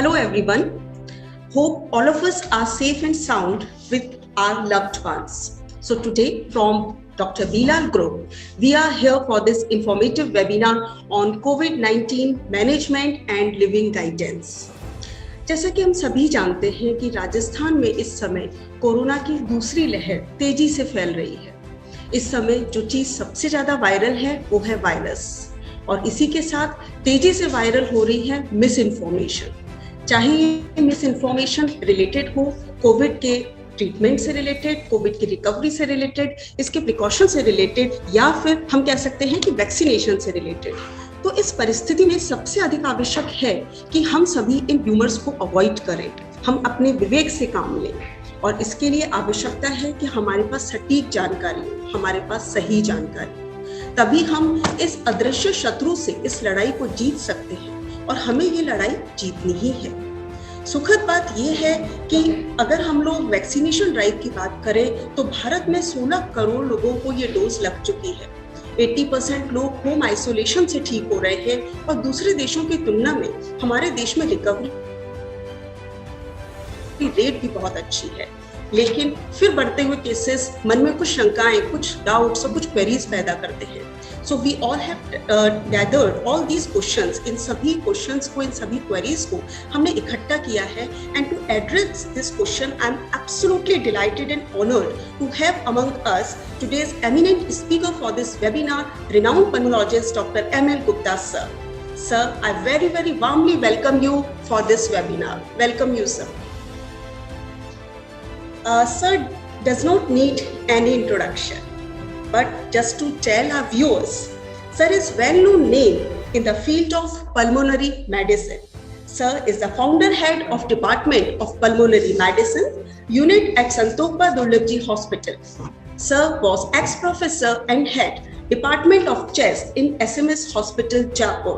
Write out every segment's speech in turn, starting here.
Hello everyone. Hope all of us are safe and sound with our loved ones. So today from Dr. Bilal Group, we are here for this informative webinar on COVID-19 management and living guidance. जैसा कि हम सभी जानते हैं कि राजस्थान में इस समय कोरोना की दूसरी लहर तेजी से फैल रही है। इस समय जो चीज सबसे ज्यादा वायरल है वो है वायरस, और इसी के साथ तेजी से वायरल हो रही है मिस इन्फॉर्मेशन। चाहे ये मिस इन्फॉर्मेशन रिलेटेड हो कोविड के ट्रीटमेंट से रिलेटेड, कोविड की रिकवरी से रिलेटेड, इसके प्रिकॉशन से रिलेटेड, या फिर हम कह सकते हैं कि वैक्सीनेशन से रिलेटेड। तो इस परिस्थिति में सबसे अधिक आवश्यक है कि हम सभी इन र्यूमर्स को अवॉइड करें, हम अपने विवेक से काम लें, और इसके लिए आवश्यकता है कि हमारे पास सटीक जानकारी हो, हमारे पास सही जानकारी, तभी हम इस अदृश्य शत्रु से इस लड़ाई को जीत सकते हैं, और हमें ये लड़ाई जीतनी ही है। सुखद बात यह है कि अगर हम लोग वैक्सीनेशन ड्राइव की बात करें तो भारत में 16 करोड़ लोगों को ये डोज लग चुकी है। 80% लोग होम आइसोलेशन से ठीक हो रहे हैं, और दूसरे देशों की तुलना में हमारे देश में रिकवरी रेट भी बहुत अच्छी है। लेकिन फिर बढ़ते हुए केसेस मन में कुछ शंकाएं, कुछ डाउट्स और कुछ क्वेरीज पैदा करते हैं। So we all have gathered all these questions, इन सभी questions को, इन सभी queries को हमने इकट्ठा किया है, and to address this question, I'm absolutely delighted and honored to have among us today's eminent speaker for this webinar, renowned pulmonologist Dr. M.L. Gupta sir. Sir, I very, very warmly welcome you for this webinar. Welcome you, sir. Sir does not need any introduction. But just to tell our viewers, sir is well-known name in the field of pulmonary medicine. Sir is the founder head of Department of Pulmonary Medicine unit at Santokpa Durlabji Hospital. Sir was ex-professor and head Department of Chest in SMS Hospital, Jaipur.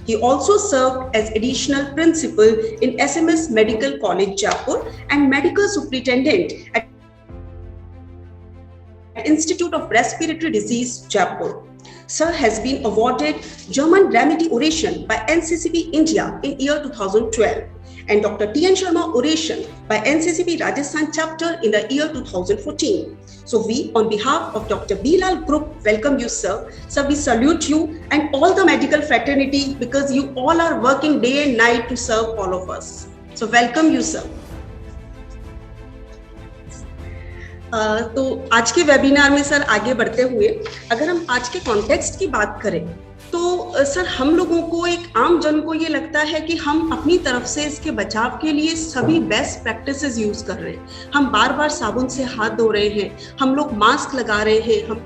He also served as additional principal in SMS Medical College, Jaipur, and medical superintendent at Institute of Respiratory Disease, Jaipur. Sir has been awarded German Remedy Oration by NCCB India in year 2012, and Dr. T.N. Sharma Oration by NCCB Rajasthan chapter in the year 2014. So we, on behalf of Dr. Bilal Group, welcome you, sir. Sir, we salute you and all the medical fraternity, because you all are working day and night to serve all of us. So welcome you, sir. तो आज के webinar में sir आगे बढ़ते हुए अगर हम आज के कॉन्टेक्स्ट की बात करें तो सर हम लोगों को, एक आम जन को ये लगता है कि हम अपनी तरफ से इसके बचाव के लिए सभी बेस्ट प्रैक्टिसेस यूज कर रहे हैं। हम बार बार साबुन से हाथ धो रहे हैं, हम लोग मास्क लगा रहे हैं, हम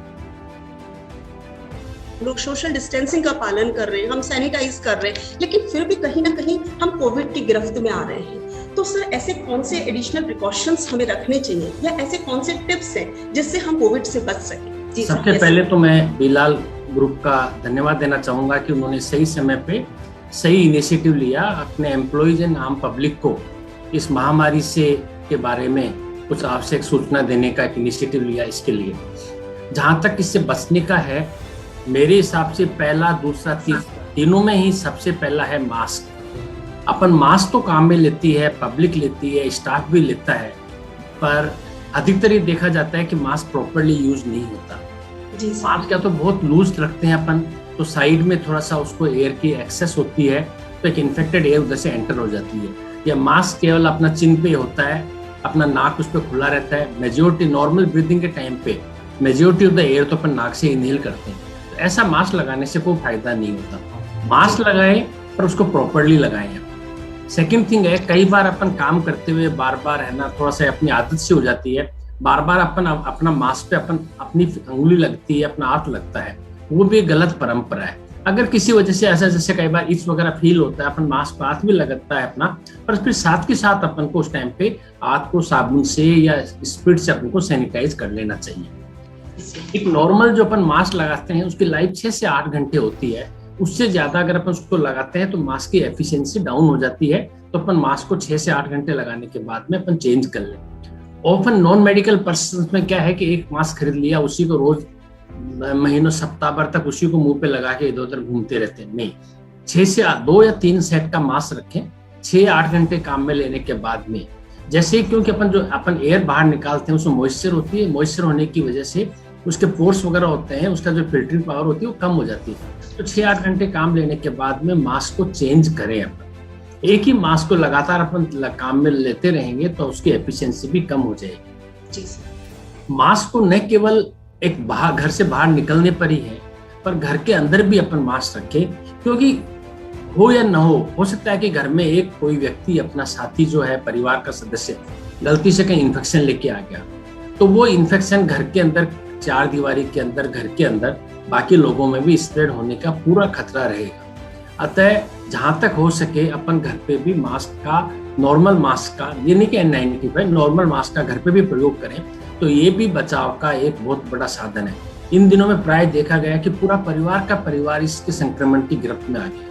लोग सोशल डिस्टेंसिंग का पालन कर रहे हैं, हम सैनिटाइज कर रहे हैं, लेकिन फिर भी कहीं ना कहीं हम कोविड की गिरफ्त में आ रहे हैं। तो सर ऐसे कौन से एडिशनल प्रिकॉशंस हमें रखने चाहिए, या ऐसे कौन से टिप्स हैं जिससे हम कोविड से बच सकें? जी, सबसे पहले तो मैं बिलाल ग्रुप का धन्यवाद देना चाहूंगा कि उन्होंने सही समय पे सही इनिशिएटिव लिया, अपने एम्प्लॉइज एंड आम पब्लिक को इस महामारी से के बारे में कुछ आवश्यक सूचना देने का एक इनिशिएटिव लिया। इसके लिए जहां तक इससे बचने का है, मेरे हिसाब से पहला, दूसरा, तीनों में ही सबसे पहला है मास्क। अपन मास्क तो काम में लेती है, पब्लिक लेती है, स्टाफ भी लेता है, पर अधिकतर ये देखा जाता है कि मास्क प्रॉपर्ली यूज नहीं होता। मास्क क्या तो बहुत लूज रखते हैं अपन, तो साइड में थोड़ा सा उसको एयर की एक्सेस होती है, तो एक इन्फेक्टेड एयर उधर से एंटर हो जाती है। या मास्क केवल अपना चिन पे होता है, अपना नाक उस पर खुला रहता है। मेजोरिटी नॉर्मल ब्रीदिंग के टाइम पे मेजोरिटी ऑफ द एयर तो अपन नाक से इनहेल करते हैं, तो ऐसा मास्क लगाने से कोई फायदा नहीं होता। मास्क लगाएं पर उसको प्रॉपर्ली लगाएं। सेकेंड थिंग है, कई बार अपन काम करते हुए बार बार है ना, थोड़ा सा अपनी आदत से हो जाती है, बार बार अपन अपना मास्क पे अपन अपनी उंगली लगती है, अपना हाथ लगता है, वो भी एक गलत परंपरा है। अगर किसी वजह से ऐसा, जैसे कई बार इच वगैरह फील होता है, अपन मास्क पे हाथ भी लगता है अपना, पर फिर साथ के साथ अपन को उस टाइम पे हाथ को साबुन से या स्पिरिट से अपन को सैनिटाइज कर लेना चाहिए। एक नॉर्मल जो अपन मास्क लगाते हैं उसकी लाइफ 6 से 8 घंटे होती है, उससे ज्यादा अगर अपन उसको लगाते हैं तो मास्क की एफिशिएंसी डाउन हो जाती है। तो अपन मास्क को 6 से 8 घंटे लगाने के बाद में अपन चेंज कर लें। ऑफन नॉन मेडिकल पर्सन में क्या है कि एक मास्क खरीद लिया, उसी को रोज महीनों सप्ताह भर तक उसी को मुंह पे लगा के इधर उधर घूमते रहते हैं। नहीं, 6 से 2 या 3 सेट का मास्क रखें, 6-8 घंटे काम में लेने के बाद में, जैसे क्योंकि अपन एयर बाहर निकालते हैं उसमें मॉइस्चर होती है, मॉइस्चर होने की वजह से उसके पोर्स वगैरह होते हैं, उसका जो फिल्टरिंग पावर होती है वो कम हो जाती है। तो 6-8 घंटे काम लेने के बाद में मास्क को चेंज करें। अपन एक ही मास्क को लगातार अपन काम में लेते रहेंगे तो उसकी एफिशिएंसी भी कम हो जाएगी। जी सर। मास्क को न केवल एक घर से बाहर निकलने पर ही है, पर घर के अंदर भी अपन मास्क रखें, क्योंकि हो या ना हो सकता है कि घर में एक कोई व्यक्ति, अपना साथी जो है, परिवार का सदस्य गलती से कहीं इन्फेक्शन लेके आ गया, तो वो इन्फेक्शन घर के अंदर, 4 दीवारी के अंदर, घर के अंदर बाकी लोगों में भी स्प्रेड होने का पूरा खतरा रहेगा। अतः जहां तक हो सके अपन घर पे भी मास्क का, नॉर्मल मास्क का, ये नहीं कि N95, नॉर्मल मास्क का घर पे भी प्रयोग करें, तो ये भी बचाव का एक बहुत बड़ा साधन है। इन दिनों में प्राय देखा गया कि पूरा परिवार का परिवार इसके संक्रमण की गिरफ्त में आ गया।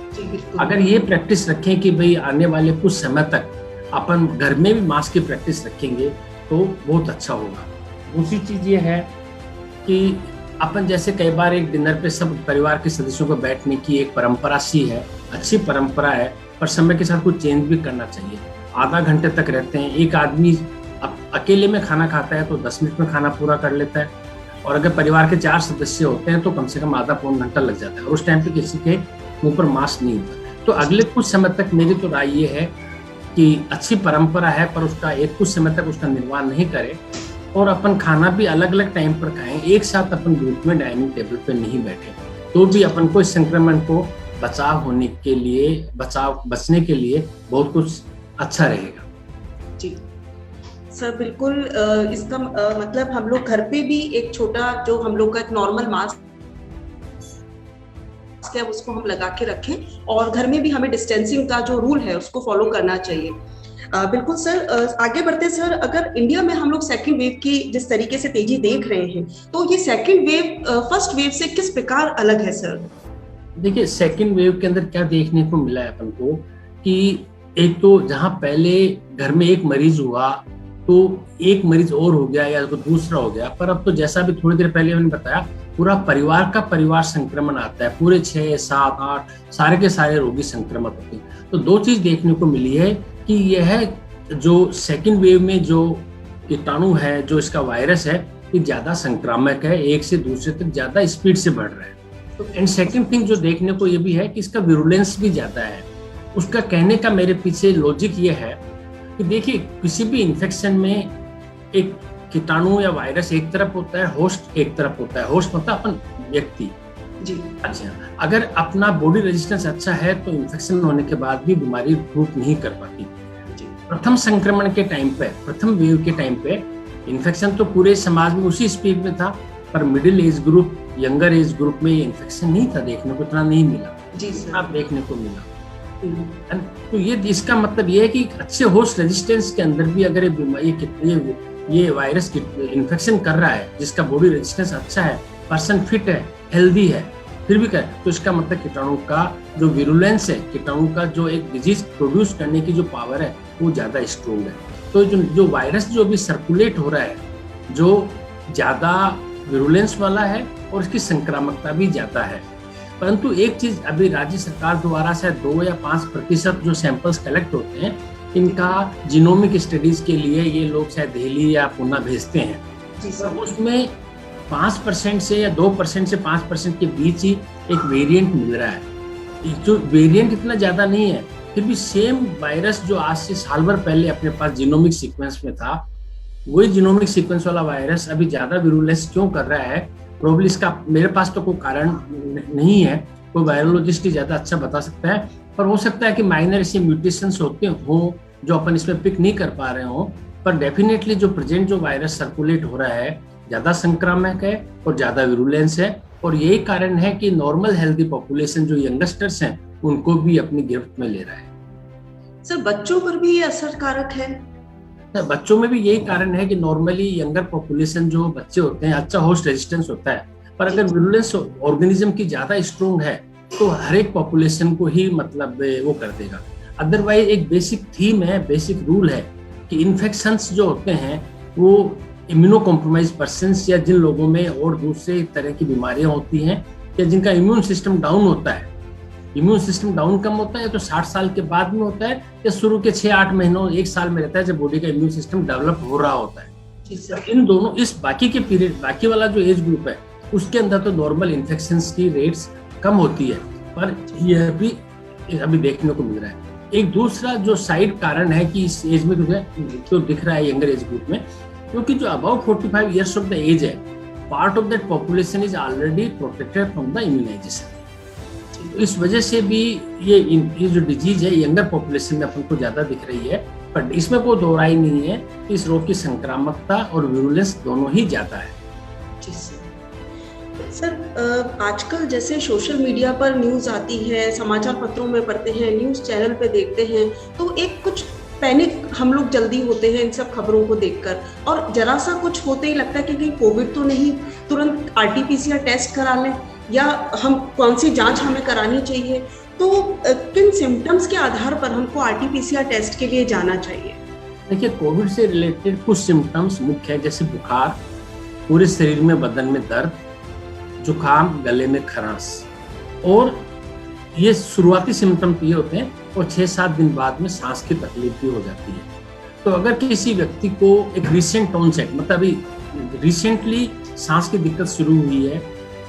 अगर ये प्रैक्टिस रखें कि भाई आने वाले कुछ समय तक अपन घर में भी मास्क की प्रैक्टिस रखेंगे तो बहुत अच्छा होगा। दूसरी चीज ये है कि अपन जैसे कई बार एक डिनर पे सब परिवार के सदस्यों को बैठने की एक परंपरा सी है, अच्छी परंपरा है, पर समय के साथ कुछ चेंज भी करना चाहिए। आधा घंटे तक रहते हैं, एक आदमी अकेले में खाना खाता है तो 10 मिनट में खाना पूरा कर लेता है, और अगर परिवार के 4 सदस्य होते हैं तो कम से कम आधा पौन घंटा लग जाता है, और उस टाइम पे किसी के मुंह पर मास्क नहीं होता। तो अगले कुछ समय तक मेरी तो राय ये है कि अच्छी परंपरा है, पर उसका कुछ समय तक उसका निर्वाह नहीं करे, और अपन खाना भी अलग अलग टाइम पर खाएं, एक साथ अपन ग्रुप में डाइनिंग टेबल पे नहीं बैठे, तो भी अपन को इस संक्रमण को बचने के लिए बहुत कुछ अच्छा रहेगा। जी सर, बिल्कुल। इसका मतलब हम लोग घर पे भी एक छोटा, जो हम लोग का एक नॉर्मल मास्क है उसको हम लगा के रखें, और घर में भी हमें डिस्टेंसिंग का जो रूल है उसको फॉलो करना चाहिए। बिल्कुल सर। आगे बढ़ते सर, अगर इंडिया में हम लोग सेकेंड वेव की जिस तरीके से तेजी देख रहे हैं, तो ये सेकेंड वेव फर्स्ट वेव से किस प्रकार अलग है सर? देखिए, सेकेंड वेव के अंदर क्या देखने को मिला है अपन को कि एक तो जहां पहले घर में एक मरीज हुआ तो एक मरीज और हो गया या तो दूसरा हो गया, पर अब तो जैसा भी थोड़ी देर पहले मैंने बताया, पूरा परिवार का परिवार संक्रमण आता है, पूरे 6, 7, 8 सारे के सारे रोगी संक्रमित होते हैं। तो 2 चीज देखने को मिली है कि यह जो सेकेंड वेव में जो कीटाणु है, जो इसका वायरस है, ये ज्यादा संक्रामक है, एक से दूसरे तक ज्यादा स्पीड से बढ़ रहा है। एंड सेकेंड थिंग जो देखने को ये भी है कि इसका विरुलेंस भी ज्यादा है। उसका कहने का मेरे पीछे लॉजिक ये है कि देखिए, किसी भी इन्फेक्शन में एक कीटाणु या वायरस एक तरफ होता है, होस्ट एक तरफ होता है। होस्ट मतलब अपन व्यक्ति। जी। अच्छा, अगर अपना बॉडी रेजिस्टेंस अच्छा है तो इन्फेक्शन होने के बाद भी बीमारी प्रूफ नहीं कर पाती। प्रथम संक्रमण के टाइम पे, प्रथम वेव के टाइम पे इन्फेक्शन तो पूरे समाज में उसी स्पीड में था, पर middle age group, younger age group में इन्फेक्शन नहीं था, देखने को इतना नहीं मिला। जी सर। आप देखने को मिला। तो ये इसका मतलब ये है कि अच्छे होस्ट रेजिस्टेंस के अंदर भी अगर ये वायरस इन्फेक्शन कर रहा है, जिसका बॉडी रेजिस्टेंस अच्छा है, पर्सन फिट है, हेल्दी है, फिर भी करे, तो इसका मतलब कीटाणु का जो विरुलेंस है, कीटाणु का जो एक डिजीज प्रोड्यूस करने की जो पावर है वो ज्यादा स्ट्रोंग है। तो जो वायरस जो अभी सर्कुलेट हो रहा है, जो ज्यादा विरुलेंस वाला है और इसकी संक्रामकता भी ज्यादा है। परंतु एक चीज, अभी राज्य सरकार द्वारा शायद 2 या 5% जो सैंपल्स कलेक्ट होते हैं, इनका जीनोमिक स्टडीज के लिए ये लोग शायद दिल्ली या पुणे भेजते हैं। तो उसमें 5% से या 2% से 5% के बीच ही एक वेरिएंट मिल रहा है। जो वेरिएंट इतना ज्यादा नहीं है, फिर भी सेम वायरस जो आज से साल भर पहले अपने पास जीनोमिक सीक्वेंस में था, वही जीनोमिक सीक्वेंस वाला वायरस अभी ज्यादा विरुलेंस क्यों कर रहा है, प्रोबेबली इसका मेरे पास तो कोई कारण नहीं है, कोई वायरोलॉजिस्ट ही ज्यादा अच्छा बता सकता है, पर हो सकता है कि माइनर ऐसे म्यूटेशंस होते हो जो अपन इसमें पिक नहीं कर पा रहे हो। पर डेफिनेटली जो प्रेजेंट जो वायरस सर्कुलेट हो रहा है ज्यादा संक्रामक है और ज्यादा विरुलेंस है, और यही कारण है कि नॉर्मल हेल्दी पॉपुलेशन जो यंगस्टर्स हैं उनको भी अपनी गिरफ्त में ले रहा है। सर, बच्चों पर भी ये असरकारक है? बच्चों में भी यही कारण है कि नॉर्मली यंगर पॉपुलेशन जो बच्चे होते हैं, अच्छा होस्ट रेजिस्टेंस होता है, पर अगर विरुलेंस ऑर्गेनिज्म की ज्यादा स्ट्रोंग है तो हर एक पॉपुलेशन को ही मतलब वो कर देगा। अदरवाइज एक बेसिक थीम है, बेसिक रूल है कि इन्फेक्शंस जो होते हैं वो इम्यूनो कॉम्प्रोमाइज पर्सन्स या जिन लोगों में और दूसरे तरह की बीमारियां होती हैं या जिनका इम्यून सिस्टम डाउन होता है, इम्यून सिस्टम डाउन कम होता है या तो 60 साल के बाद में होता है या शुरू के 6-8 महीनों 1 साल में रहता है जब बॉडी का इम्यून सिस्टम डेवलप हो रहा होता है। इन दोनों इस बाकी के पीरियड, बाकी वाला जो एज ग्रुप है उसके अंदर तो नॉर्मल इन्फेक्शंस की रेट्स कम होती है, पर यह भी अभी देखने को मिल रहा है। एक दूसरा जो साइड कारण है कि इस एज में जो दिख रहा है यंगर एज ग्रुप में, क्योंकि जो about 45 years of the age है, part of that population is already protected from the immunisation. इस वजह से भी ये जो डिजीज है यंगर पॉपुलेशन में अपन को ज्यादा दिख रही है, पर इसमें कोई दो राय नहीं है कि इस रोग की संक्रामकता और विरुलेंस दोनों ही ज्यादा है। जी सर, आजकल जैसे सोशल मीडिया पर न्यूज आती है, समाचार पत्रों में पढ़ते हैं, न्यूज चैनल पे देखते हैं, तो एक कुछ पैनिक हम लोग जल्दी होते हैं इन सब खबरों को देखकर, और जरा सा कुछ होते ही लगता है कि कहीं कोविड तो नहीं, तुरंत RT-PCR टेस्ट करा लें या हम कौन सी जांच हमें करानी चाहिए। तो किन सिम्टम्स के आधार पर हमको RT-PCR टेस्ट के लिए जाना चाहिए? देखिए, कोविड से रिलेटेड कुछ सिम्टम्स मुख्य है, जैसे बुखार, पूरे शरीर में बदन में दर्द, जुकाम, गले में खरांश, और ये शुरुआती सिम्टम ये होते हैं और 6-7 दिन बाद में सांस की तकलीफ भी हो जाती है। तो अगर किसी व्यक्ति को एक रिसेंट ऑनसेट, मतलब अभी रिसेंटली सांस की दिक्कत शुरू हुई है,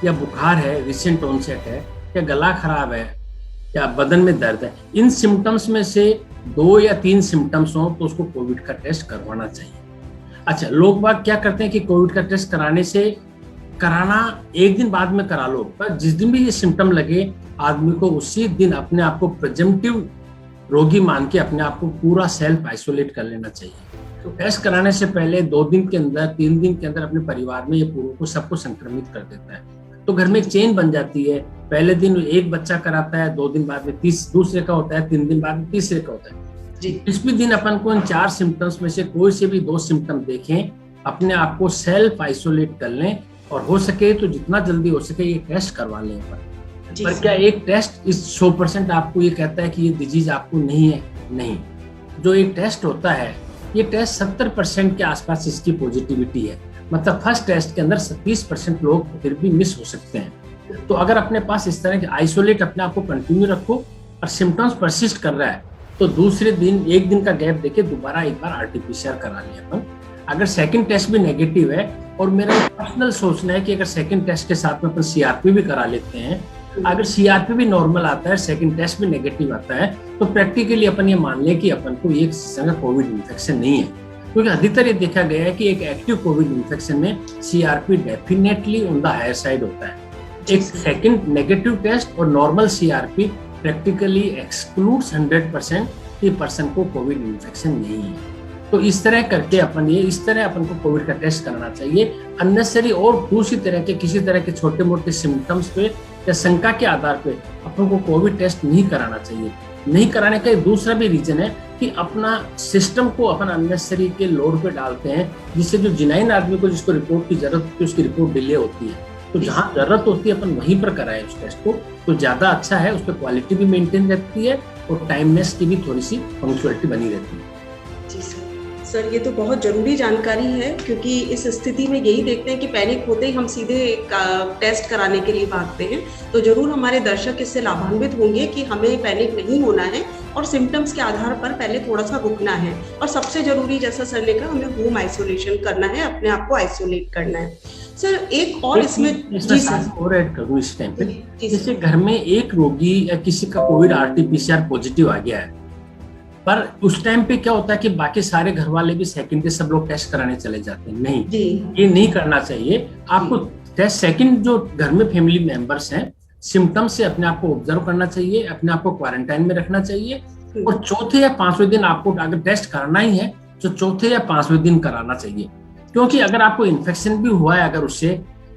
या बुखार है, रिसेंट ऑनसेट है, या गला खराब है, या बदन में दर्द है, इन सिम्टम्स में से 2 या 3 सिम्टम्स हो तो उसको कोविड का टेस्ट करवाना चाहिए। अच्छा, लोग बात क्या करते हैं कि कोविड का टेस्ट कराना एक दिन बाद में करा लो, पर जिस दिन भी ये सिम्टम लगे आदमी को उसी दिन अपने आप को प्रिजम्पटिव रोगी मान के अपने आप को पूरा सेल्फ आइसोलेट कर लेना चाहिए। तो टेस्ट कराने से पहले 2 दिन के अंदर, 3 दिन के अंदर अपने परिवार में ये पूरे को सबको संक्रमित कर देता है। तो घर में एक चेन बन जाती है, पहले दिन एक बच्चा कराता है, 2 दिन बाद में दूसरे का होता है, 3 दिन बाद में तीसरे का होता है जी। इस भी दिन अपन को इन 4 सिम्टम्स में से कोई से भी 2 सिम्टम देखें, अपने आप को सेल्फ आइसोलेट कर लें, और हो सके तो जितना जल्दी हो सके ये टेस्ट करवा लें। पर क्या एक टेस्ट इस 100% आपको ये कहता है कि ये डिजीज आपको नहीं है? नहीं। जो एक टेस्ट होता है, ये टेस्ट 70% के आसपास इसकी पॉजिटिविटी है, मतलब फर्स्ट टेस्ट के अंदर 30% लोग फिर भी मिस हो सकते हैं। तो अगर अपने पास इस तरह के आइसोलेट अपने आप को कंटिन्यू रखो और सिम्टम्स परसिस्ट कर रहा है, तो दूसरे दिन 1 दिन का गैप देके दोबारा एक बार RT-PCR करा लिया अपन। अगर सेकंड टेस्ट भी नेगेटिव है, और मेरा पर्सनल सोचना है कि अगर सेकंड टेस्ट के साथ में अपन CRP भी करा लेते हैं, अगर CRP भी नॉर्मल आता है, सेकंड टेस्ट भी नेगेटिव आता है, तो प्रैक्टिकली अपन ये मान लें कि अपन को एक कोविड इन्फेक्शन नहीं है। क्योंकि अधिकतर ये देखा गया है कि एक एक्टिव कोविड इन्फेक्शन में CRP definitely on the higher side होता है। एक सेकंड नेगेटिव टेस्ट और नॉर्मल CRP प्रैक्टिकली एक्सक्लूड्स 100% कि पर्सन को कोविड इन्फेक्शन नहीं है। तो इस तरह करके इस तरह अपन को कोविड का टेस्ट करना चाहिए। अननेसेसरी और दूसरी तरह के किसी तरह के छोटे मोटे सिम्टम्स पे या शंका के आधार पे अपन को कोविड टेस्ट नहीं कराना चाहिए। नहीं कराने का दूसरा भी रीजन है कि अपना सिस्टम को अपन अननेसेसरी के लोड पे डालते हैं, जिससे जो जिनाइन आदमी को जिसको रिपोर्ट की जरूरत होती है उसकी रिपोर्ट डिले होती है। तो जहाँ जरूरत होती है अपन वहीं पर कराएं उस टेस्ट को, तो ज्यादा अच्छा है। उस पर क्वालिटी भी मेंटेन रहती है और टाइमनेस की भी थोड़ी सी पंक्चुअलिटी बनी रहती है। जी सर, ये तो बहुत ज़रूरी जानकारी है, क्योंकि इस स्थिति में यही देखते हैं कि पैनिक होते ही हम सीधे टेस्ट कराने के लिए भागते हैं। तो ज़रूर हमारे दर्शक इससे लाभान्वित होंगे कि हमें पैनिक नहीं होना है और सिम्टम्स के आधार पर पहले थोड़ा सा रुकना है, और सबसे ज़रूरी जैसा सर ने कहा, हमें होम आइसोलेशन करना है, अपने आप को आइसोलेट करना है। सर एक और इसमें और ऐड करूँ इस टाइम पे, जैसे घर में एक रोगी या किसी का कोविड RT-PCR पॉजिटिव आ गया है, पर उस टाइम पे क्या होता है कि बाकी सारे घर वाले भी सेकंड डे सब लोग टेस्ट कराने चले जाते हैं। नहीं, ये नहीं करना चाहिए। आपको टेस्ट सेकंड जो घर में फैमिली मेंबर्स हैं, सिम्टम्स से अपने आप को ऑब्जर्व करना चाहिए, अपने आप को क्वारंटाइन में रखना चाहिए, और चौथे या 5वें दिन आपको अगर टेस्ट करना ही है तो चौथे या 5वें दिन कराना चाहिए। क्योंकि अगर आपको इन्फेक्शन भी हुआ है अगर उससे,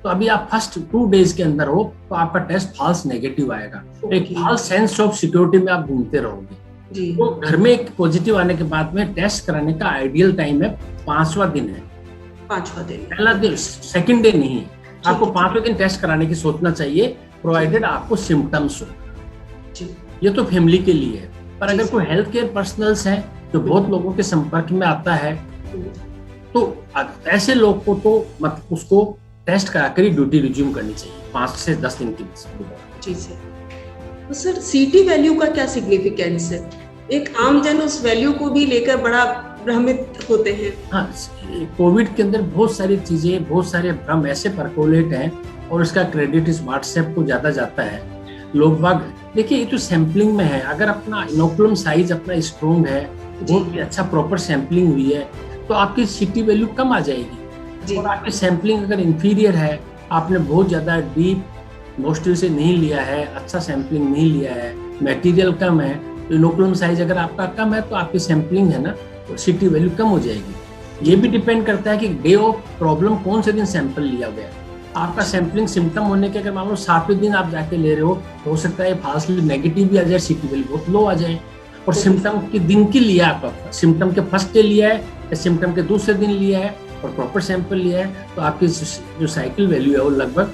तो अभी आप फर्स्ट 2 डेज के अंदर हो तो आपका टेस्ट फॉल्स नेगेटिव आएगा। एक फॉल्स सेंस ऑफ सिक्योरिटी में आप घूमते रहोगे। तो घर में एक पॉजिटिव आने के बाद में टेस्ट कराने का आइडियल टाइम है 5वां दिन है। 5वां दिन, पहला दिन, सेकंड डे नहीं है। आपको 5वें दिन टेस्ट कराने की सोचना चाहिए, प्रोवाइडेड आपको सिम्टम्स हो। ये तो फैमिली के लिए है, पर अगर कोई हेल्थ केयर पर्सनल्स हैं जो बहुत लोगों के संपर्क में आता है, तो ऐसे लोग को तो मतलब उसको टेस्ट कराकर ही ड्यूटी रिज्यूम करनी चाहिए 5 से 10 दिन के बीच। जी सर, तो सर सीटी वैल्यू का क्या सिग्निफिकेंस है? एक आम जन उस वैल्यू को भी लेकर बड़ा भ्रमित होते हैं। हाँ, कोविड के अंदर बहुत सारी चीजें, बहुत सारे भ्रम ऐसे परकोलेट हैं और इसका क्रेडिट इस व्हाट्सएप को ज्यादा जाता है। लोग बाग देखिए, ये तो सैम्पलिंग में है। अगर अपना इनोकुलम साइज अपना स्ट्रॉन्ग है, बहुत अच्छा प्रॉपर सैम्पलिंग हुई है, तो आपकी सीटी वैल्यू कम आ जाएगी। और आपकी सैम्पलिंग अगर इंफीरियर है, आपने बहुत ज्यादा डीप मोस्टिव से नहीं लिया है, अच्छा सैम्पलिंग नहीं लिया है, मटेरियल कम है, तो इनोकुलम साइज अगर आपका कम है तो आपकी सैम्पलिंग है ना, तो सीटी वैल्यू कम हो जाएगी। ये भी डिपेंड करता है कि डे ऑफ प्रॉब्लम कौन से दिन सैंपल लिया गया। आपका सैंपलिंग सिम्टम होने के अगर मान लो 7वें दिन आप जाके ले रहे हो सकता है फास्टली नेगेटिव भी आ जाए, सीटी वैल्यू बहुत लो आ जाए। और सिम्टम के दिन की लिया आपका, सिम्टम के फर्स्ट डे लिया है या सिम्टम के दूसरे दिन लिया है और प्रॉपर सैंपल लिया है, तो आपकी जो साइकिल वैल्यू है वो लगभग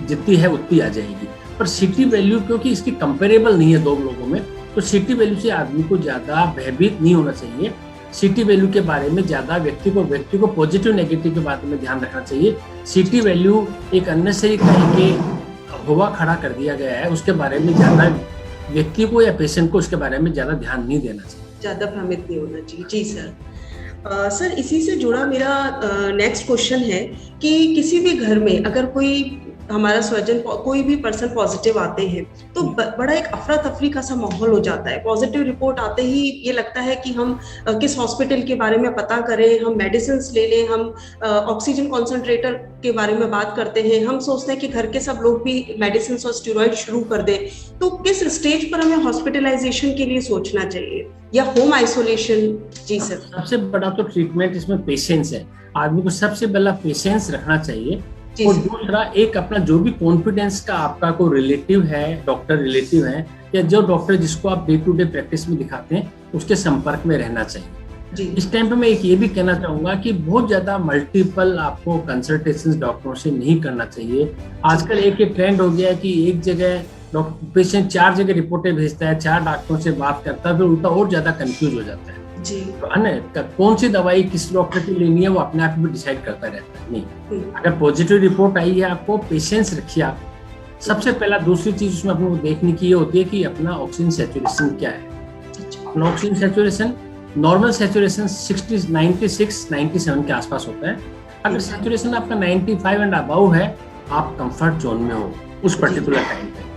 जितनी है उतनी आ जाएगी। पर सीटी वैल्यू क्योंकि इसकी कंपेरेबल नहीं है दो लोगों में, तो सीटी वैल्यू से आदमी को ज्यादा भयभीत नहीं होना चाहिए। सीटी वैल्यू के बारे में ज्यादा व्यक्ति को पॉजिटिव नेगेटिव के बारे में ध्यान रखना चाहिए। सीटी वैल्यू एक अननेसेसरी कहीं के हुआ खड़ा कर दिया गया है, उसके बारे में ज्यादा व्यक्ति को या पेशेंट को उसके बारे में ज्यादा ध्यान नहीं देना चाहिए, ज्यादा भ्रमित नहीं होना चाहिए। जी सर। सर इसी से जुड़ा मेरा नेक्स्ट क्वेश्चन है कि किसी भी घर में अगर कोई हमारा सर्जन कोई भी पर्सन पॉजिटिव आते हैं तो बड़ा एक अफरा तफरी का सा माहौल हो जाता है। पॉजिटिव रिपोर्ट आते ही ये लगता है कि हम किस हॉस्पिटल के बारे में पता करें, हम मेडिसिन ले लें, हम ऑक्सीजन कॉन्सेंट्रेटर के बारे में बात करते हैं, हम सोचते हैं कि घर के सब लोग भी मेडिसिन और स्टेरॉइड शुरू कर दें। तो किस स्टेज पर हमें हॉस्पिटलाइजेशन के लिए सोचना चाहिए या होम आइसोलेशन? जी सर। सबसे बड़ा तो ट्रीटमेंट इसमें पेशेंस है। आदमी को सबसे पहला पेशेंस रखना चाहिए और दूसरा एक अपना जो भी कॉन्फिडेंस का आपका कोई रिलेटिव है, डॉक्टर रिलेटिव है या जो डॉक्टर जिसको आप डे टू डे प्रैक्टिस में दिखाते हैं, उसके संपर्क में रहना चाहिए। इस टाइम पे मैं एक ये भी कहना चाहूंगा कि बहुत ज्यादा मल्टीपल आपको कंसल्टेशंस डॉक्टरों से नहीं करना चाहिए। आजकल एक ट्रेंड हो गया है कि एक जगह पेशेंट 4 जगह रिपोर्टें भेजता है, 4 डॉक्टरों से बात करता है, फिर उल्टा और ज्यादा कंफ्यूज हो जाता है। तो कौन सी दवाई किस डॉक्टर की लेनी है वो अपने आप भी डिसाइड करता रहता है। नहीं, अगर पॉजिटिव रिपोर्ट आई है, आपको पेशेंस रखिए आप सबसे पहला। दूसरी चीज उसमें अपने को देखने की ये होती है कि अपना ऑक्सीजन सैचुरेशन क्या है। अपना ऑक्सीजन सैचुरेशन नॉर्मल सैचुरेशन 96-97 के आसपास होता है। अगर सैचुरेशन आपका 95 एंड अबव है, आप कंफर्ट जोन में हो उस पर्टिकुलर टाइम पे।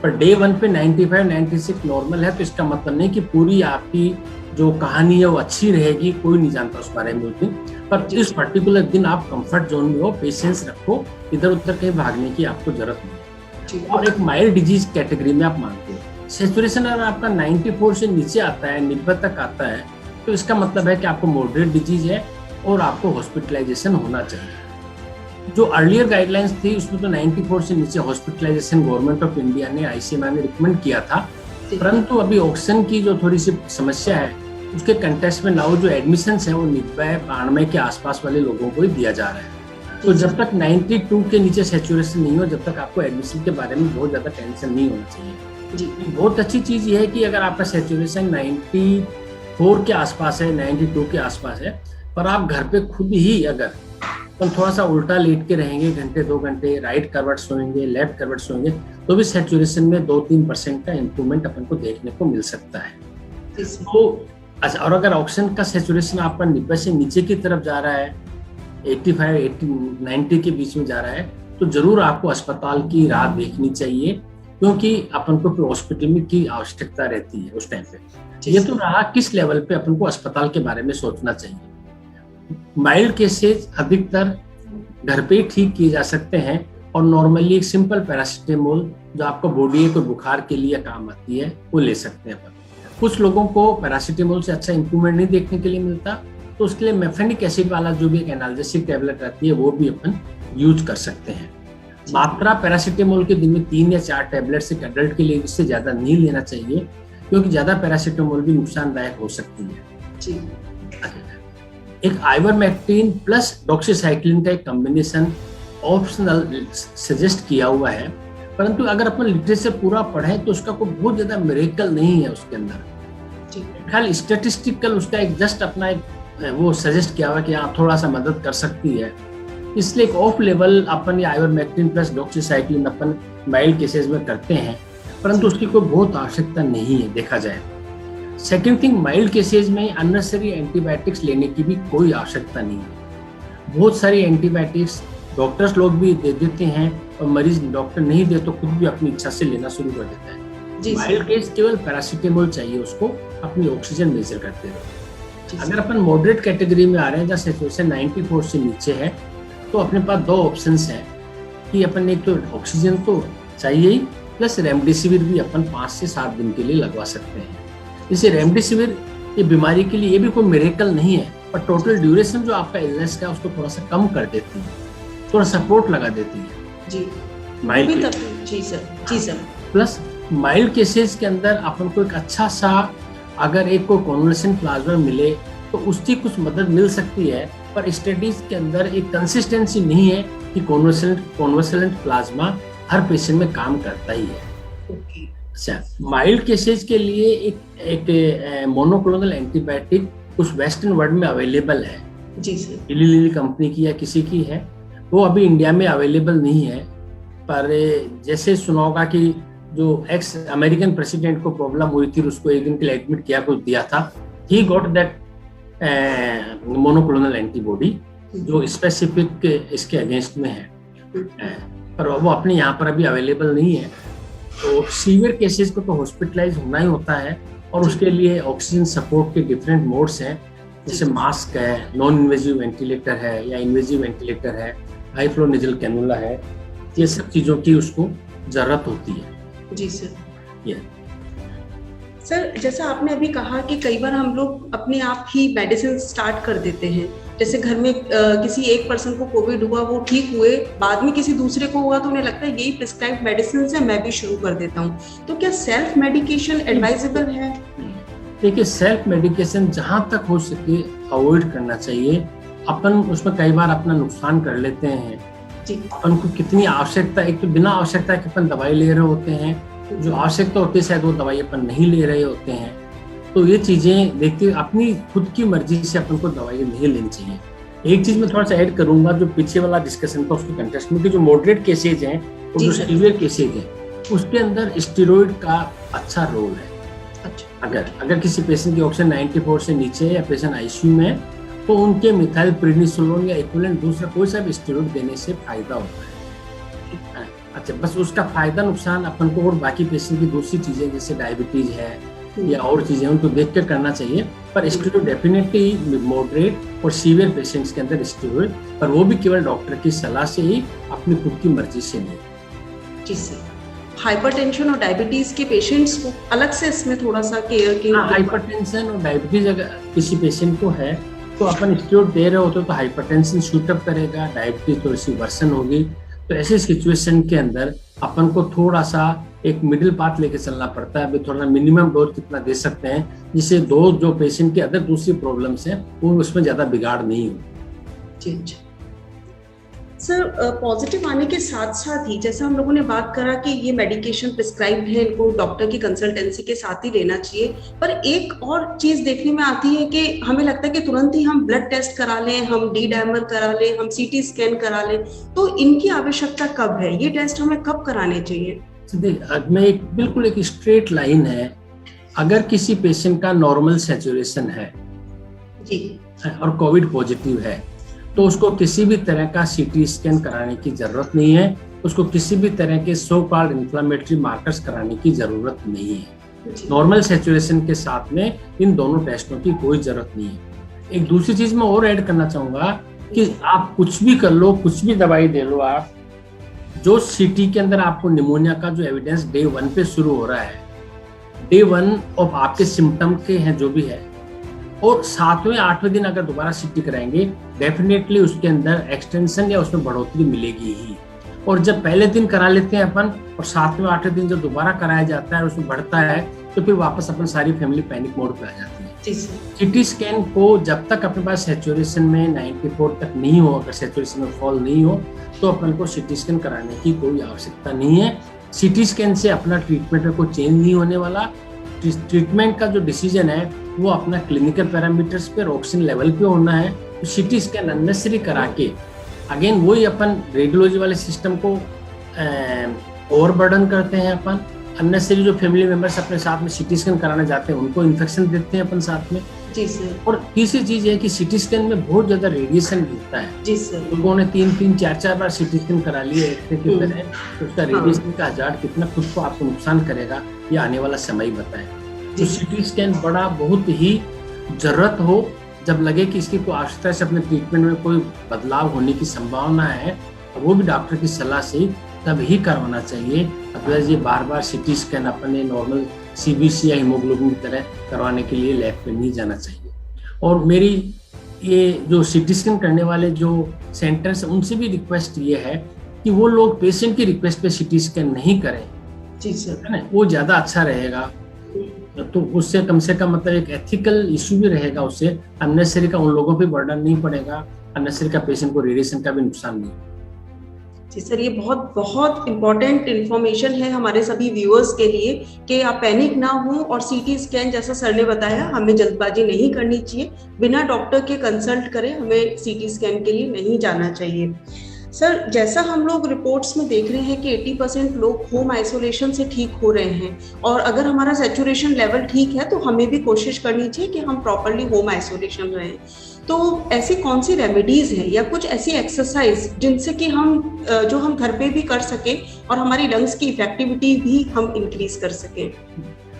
पर डे 1 पे 95-96 नॉर्मल है, तो इसका मतलब नहीं कि पूरी आपकी जो कहानी है वो अच्छी रहेगी, कोई नहीं जानता उस बारे में उस दिन। पर इस पर्टिकुलर दिन आप कंफर्ट जोन में हो, पेशेंस रखो, इधर उधर कहीं भागने की आपको जरूरत नहीं है। और एक माइल्ड डिजीज कैटेगरी में आप मानते हो। सैचुरेशन अगर आपका 94 से नीचे आता है, 90 तक आता है, तो इसका मतलब है कि आपको मॉडरेट डिजीज है और आपको हॉस्पिटलाइजेशन होना चाहिए। जो अर्लियर गाइडलाइंस थी उसमें तो 94 से नीचे हॉस्पिटलाइजेशन गवर्नमेंट ऑफ इंडिया ने, ICMR ने रिकमेंड किया था। परंतु अभी ऑक्सीजन की जो थोड़ी सी समस्या है, उसके कंटेक्स्ट में नाउ जो एडमिशन है वो 90-92 के आसपास वाले लोगों को ही दिया जा रहा है। तो जब तक 92 के नीचे सैचुरेशन नहीं हो, जब तक आपको एडमिशन के बारे में बहुत ज्यादा टेंशन नहीं होना चाहिए। जी, बहुत अच्छी चीज ये है कि अगर आपका सैचुरेशन 94 के आसपास है, 92 के आसपास है, पर आप घर पे खुद ही अगर तो थोड़ा सा उल्टा लेट के रहेंगे, घंटे 2 घंटे राइट करवट सोएंगे, लेफ्ट करवट सोएंगे, तो भी सैचुरेशन में 2-3% का इंप्रूवमेंट अपन को देखने को मिल सकता है। तो अच्छा, और अगर ऑक्सीजन का सैचुरेशन आपका 90 से नीचे की तरफ जा रहा है, 85-90 के बीच में जा रहा है, तो जरूर आपको अस्पताल की राह देखनी चाहिए, क्योंकि अपन को फिर हॉस्पिटल में की आवश्यकता रहती है उस टाइम पे। ये तो रहा किस लेवल पे अपन को अस्पताल के बारे में सोचना चाहिए। माइल्ड केसेस अधिकतर घर पे ही ठीक किए जा सकते हैं और नॉर्मली एक सिंपल पैरासिटामोल जो आपको बॉडी को बुखार के लिए काम आती है वो ले सकते हैं। कुछ लोगों को पैरासिटामोल से अच्छा इंप्रूवमेंट नहीं देखने के लिए मिलता, तो उसके लिए मेफेनिक एसिड वाला जो भी एक एनाल्जेसिक टैबलेट रहती है वो भी अपन यूज कर सकते हैं। मात्रा पैरासिटामोल के दिन में 3 या 4 टैबलेट्स एक एडल्ट के लिए इससे ज्यादा नहीं लेना चाहिए, क्योंकि ज्यादा पैरासिटामोल भी नुकसानदायक हो सकती है। एक आइवरमेक्टिन प्लस डॉक्सीसाइक्लिन का एक कॉम्बिनेशन ऑप्शनल सजेस्ट किया हुआ है, परंतु अगर अपन लिटरेचर पूरा पढ़ें तो उसका कोई बहुत ज्यादा मिरेकल नहीं है उसके अंदर। खाली स्टैटिस्टिकल उसका एक जस्ट अपना एक वो सजेस्ट किया हुआ कि हाँ थोड़ा सा मदद कर सकती है, इसलिए एक ऑफ लेवल अपन ये आइवरमेक्टिन प्लस डॉक्सीसाइक्लिन अपन माइल्ड केसेस में करते हैं। परंतु उसकी कोई बहुत आवश्यकता नहीं है देखा जाए। सेकेंड थिंग, माइल्ड केसेज में अननेसेसरी एंटीबायोटिक्स लेने की भी कोई आवश्यकता नहीं है। बहुत सारी एंटीबायोटिक्स डॉक्टर्स लोग भी दे देते हैं और मरीज डॉक्टर नहीं दे तो खुद भी अपनी इच्छा से लेना शुरू कर देता है। माइल्ड केस केवल पैरासीटामोल चाहिए उसको अपनी ऑक्सीजन मेजर करते रहो। अगर अपन मॉडरेट कैटेगरी में आ रहे हैं जहाँ सैचुरेशन 94 से नीचे है तो अपने पास दो ऑप्शंस हैं कि अपन एक तो ऑक्सीजन तो चाहिए ही, प्लस रेमडेसिविर भी अपन 5 से 7 दिन के लिए लगवा सकते हैं। जैसे रेमडेसिविर ये बीमारी के लिए ये भी कोई मिरेकल नहीं है, पर टोटल ड्यूरेशन जो आपका इलनेस का उसको थोड़ा सा कम कर देती है, थोड़ा सपोर्ट लगा देती है जी माइल्ड। जी सर। प्लस माइल्ड केसेस के अंदर अपन को एक अच्छा सा अगर एक कोई कॉन्वलेसेंट प्लाज्मा मिले तो उसकी कुछ मदद मिल सकती है, पर स्टडीज के अंदर एक कंसिस्टेंसी नहीं है कि कॉन्वलेसेंट प्लाज्मा हर पेशेंट में काम करता ही है। अच्छा, माइल्ड केसेज के लिए एक मोनोक्लोनल एंटीबायोटिक कुछ वेस्टर्न वर्ल्ड में अवेलेबल है जी सर, इली लिली कंपनी की या किसी की है, वो अभी इंडिया में अवेलेबल नहीं है। पर जैसे सुना होगा कि जो एक्स अमेरिकन प्रेसिडेंट को प्रॉब्लम हुई थी, उसको एक दिन के लिए एडमिट किया, कुछ दिया था, he got that monoclonal antibody जो स्पेसिफिक इसके अगेंस्ट में है, पर वो अपने यहाँ पर अभी अवेलेबल नहीं है। तो सीवियर केसेस को तो हॉस्पिटलाइज होना ही होता है और उसके लिए ऑक्सीजन सपोर्ट के डिफरेंट मोड्स हैं, जैसे मास्क है, नॉन इन्वेजिव वेंटिलेटर है या इन्वेजिव वेंटिलेटर है, हाई फ्लो नेजल कैनुला है, ये सब चीज़ों की उसको जरूरत होती है। जी सर। सर, जैसा आपने अभी कहा कि कई बार हम लोग अपने आप ही मेडिसिन स्टार्ट कर देते हैं, जैसे घर में किसी एक पर्सन को कोविड हुआ, वो ठीक हुए, बाद में किसी दूसरे को हुआ तो उन्हें लगता है यही प्रिस्क्राइब मेडिसिन है, मैं भी शुरू कर देता हूँ। तो क्या सेल्फ मेडिकेशन एडवाइजेबल है? देखिए, सेल्फ मेडिकेशन जहाँ तक हो सके अवॉइड करना चाहिए। अपन उसमें कई बार अपना नुकसान कर लेते हैं जी। अपन को कितनी आवश्यकता, एक तो बिना आवश्यकता के अपन दवाई ले रहे होते हैं, जो आवश्यकता होती है शायद वो दवाई अपन नहीं ले रहे होते हैं। तो ये चीजें देखते अपनी खुद की मर्जी से अपन को दवाई नहीं लेनी चाहिए। एक चीज मैं थोड़ा सा ऐड करूंगा, जो पीछे वाला डिस्कशन था उसके कंटेक्स्ट में, कि जो मॉडरेट केसेज हैं और जो सीवियर केसेज हैं उसके अंदर स्टेरॉइड का अच्छा रोल है। अच्छा, अगर किसी पेशेंट की ऑक्सीजन 94 से नीचे है या पेशेंट आईसीयू में है तो उनके मिथाइल प्रेडनिसोलोन या इक्विवेलेंट दूसरा कोई सा भी स्टेरॉइड देने से फायदा होता है। अच्छा, बस उसका फायदा नुकसान अपन को और बाकी पेशेंट की दूसरी चीजें जैसे डायबिटीज है या और चीजें उनको देख कर करना चाहिए। पर स्टेरॉइड डेफिनेटली मॉडरेट और सीवियर पेशेंट्स के अंदर स्टेरॉइड, पर वो भी केवल डॉक्टर की सलाह से ही, अपनी खुद की मर्जी से नहीं। जी सर। हाइपरटेंशन और डायबिटीज के पेशेंट्स को अलग से इसमें थोड़ा सा केयर की। हाइपरटेंशन और डायबिटीज अगर किसी पेशेंट को है तो अपन स्टेरॉइड दे रहे होते तो हाइपरटेंशन शूटअप करेगा, डायबिटीज थोड़ी सी वर्सन होगी। तो ऐसे सिचुएशन के अंदर अपन को थोड़ा सा एक मिडिल पाथ लेके चलना पड़ता है। अभी थोड़ा मिनिमम डोज कितना दे सकते हैं जिससे दो जो पेशेंट की अदर दूसरी प्रॉब्लम्स हैं वो उसमें ज्यादा बिगाड़ नहीं हो। जी सर, पॉजिटिव आने के साथ साथ ही जैसा हम लोगों ने बात करा कि ये मेडिकेशन प्रिस्क्राइब है, इनको डॉक्टर की कंसल्टेंसी के साथ ही लेना चाहिए, पर एक और चीज देखने में आती है कि हमें लगता है कि तुरंत ही हम ब्लड टेस्ट करा लें, हम डी डायमर करा लें, हम सीटी स्कैन करा लें, तो इनकी आवश्यकता कब है? ये टेस्ट हमें कब कराने चाहिए? में एक बिल्कुल एक स्ट्रेट लाइन है। अगर किसी पेशेंट का नॉर्मल सैचुरेशन है जी और कोविड पॉजिटिव है तो उसको किसी भी तरह का सीटी स्कैन कराने की जरूरत नहीं है, उसको किसी भी तरह के सो कॉल्ड इन्फ्लेमेटरी मार्कर्स कराने की जरूरत नहीं है। नॉर्मल सैचुरेशन के साथ में इन दोनों टेस्टों की कोई जरूरत नहीं है। एक दूसरी चीज मैं और ऐड करना चाहूंगा कि आप कुछ भी कर लो, कुछ भी दवाई दे लो, आप जो सीटी के अंदर आपको निमोनिया का जो एविडेंस डे 1 पे शुरू हो रहा है, डे 1 ऑफ आपके सिम्टम के हैं जो भी है, और 7वें 8वें दिन अगर दोबारा सीटी कराएंगे डेफिनेटली उसके अंदर एक्सटेंशन या उसमें बढ़ोतरी मिलेगी ही। और जब पहले दिन करा लेते हैं अपन और 7वें 8वें दिन जब दोबारा कराया जाता है उसमें बढ़ता है तो फिर वापस अपन सारी फैमिली पैनिक मोड पे आ जाती है। सीटी स्कैन को जब तक अपने पास सैचुरेशन में 94 तक नहीं हो, अगर सैचुरेशन में फॉल नहीं हो तो अपन को सीटी स्कैन कराने की कोई आवश्यकता नहीं है। सीटी स्कैन से अपना ट्रीटमेंट में कोई चेंज नहीं होने वाला। ट्रीटमेंट का जो डिसीजन है वो अपना क्लिनिकल पैरामीटर्स पे, ऑक्सीजन लेवल पे होना है। तो सीटी स्कैन अननेसेसरी करा के अगेन वही अपन रेडियोलॉजी वाले सिस्टम को ओवरबर्डन करते हैं अपन, अननेसेसरी जो फैमिली मेंबर्स अपने साथ में सीटी स्कैन कराने जाते हैं उनको इन्फेक्शन देते हैं अपन साथ में। जी सर। और तीसरी चीज है कि सीटी स्कैन में बहुत ज्यादा रेडिएशन गिरता है। जी सर। लोगों ने 4 बार सीटी स्कैन करा लिए एक्सरे की तरह, तो उसका रेडिएशन का हजार्ड कितना खुद को आपको नुकसान करेगा ये आने वाला समय ही बताएगा। तो सीटी स्कैन बड़ा बहुत ही जरूरत हो, जब लगे कि इसकी कोई आवश्यकता से अपने ट्रीटमेंट में कोई बदलाव होने की संभावना है, वो भी डॉक्टर की सलाह से तभी करवाना चाहिए। अदरवाइज ये बार बार सीटी स्कैन अपने नॉर्मल सीबीसी या हीमोग्लोबिन की तरह करवाने के लिए लैब पे नहीं जाना चाहिए। और मेरी ये जो सीटी स्कैन करने वाले जो सेंटर्स हैं उनसे भी रिक्वेस्ट ये है कि वो लोग पेशेंट की रिक्वेस्ट पे सीटी स्कैन नहीं करें। जी सर। है ना, वो ज़्यादा अच्छा रहेगा। तो उससे कम से कम मतलब एक एथिकल इशू भी रहेगा, उससे अननेसेसरी का उन लोगों पे बर्डन नहीं पड़ेगा, अननेसेसरी का पेशेंट को रेडिएशन का भी नुकसान नहीं। जी सर, ये बहुत बहुत इम्पोर्टेंट इन्फॉर्मेशन है हमारे सभी व्यूअर्स के लिए कि आप पैनिक ना हो और सीटी स्कैन जैसा सर ने बताया हमें जल्दबाजी नहीं करनी चाहिए, बिना डॉक्टर के कंसल्ट करें हमें सीटी स्कैन के लिए नहीं जाना चाहिए। सर, जैसा हम लोग रिपोर्ट्स में देख रहे हैं कि 80% लोग होम आइसोलेशन से ठीक हो रहे हैं, और अगर हमारा सैचुरेशन लेवल ठीक है तो हमें भी कोशिश करनी चाहिए कि हम प्रॉपरली होम आइसोलेशन रहें। तो ऐसी कौन सी रेमेडीज हैं या कुछ ऐसी एक्सरसाइज जिनसे कि हम जो हम घर पे भी कर सकें और हमारी लंग्स की इफेक्टिविटी भी हम इंक्रीज कर सकें?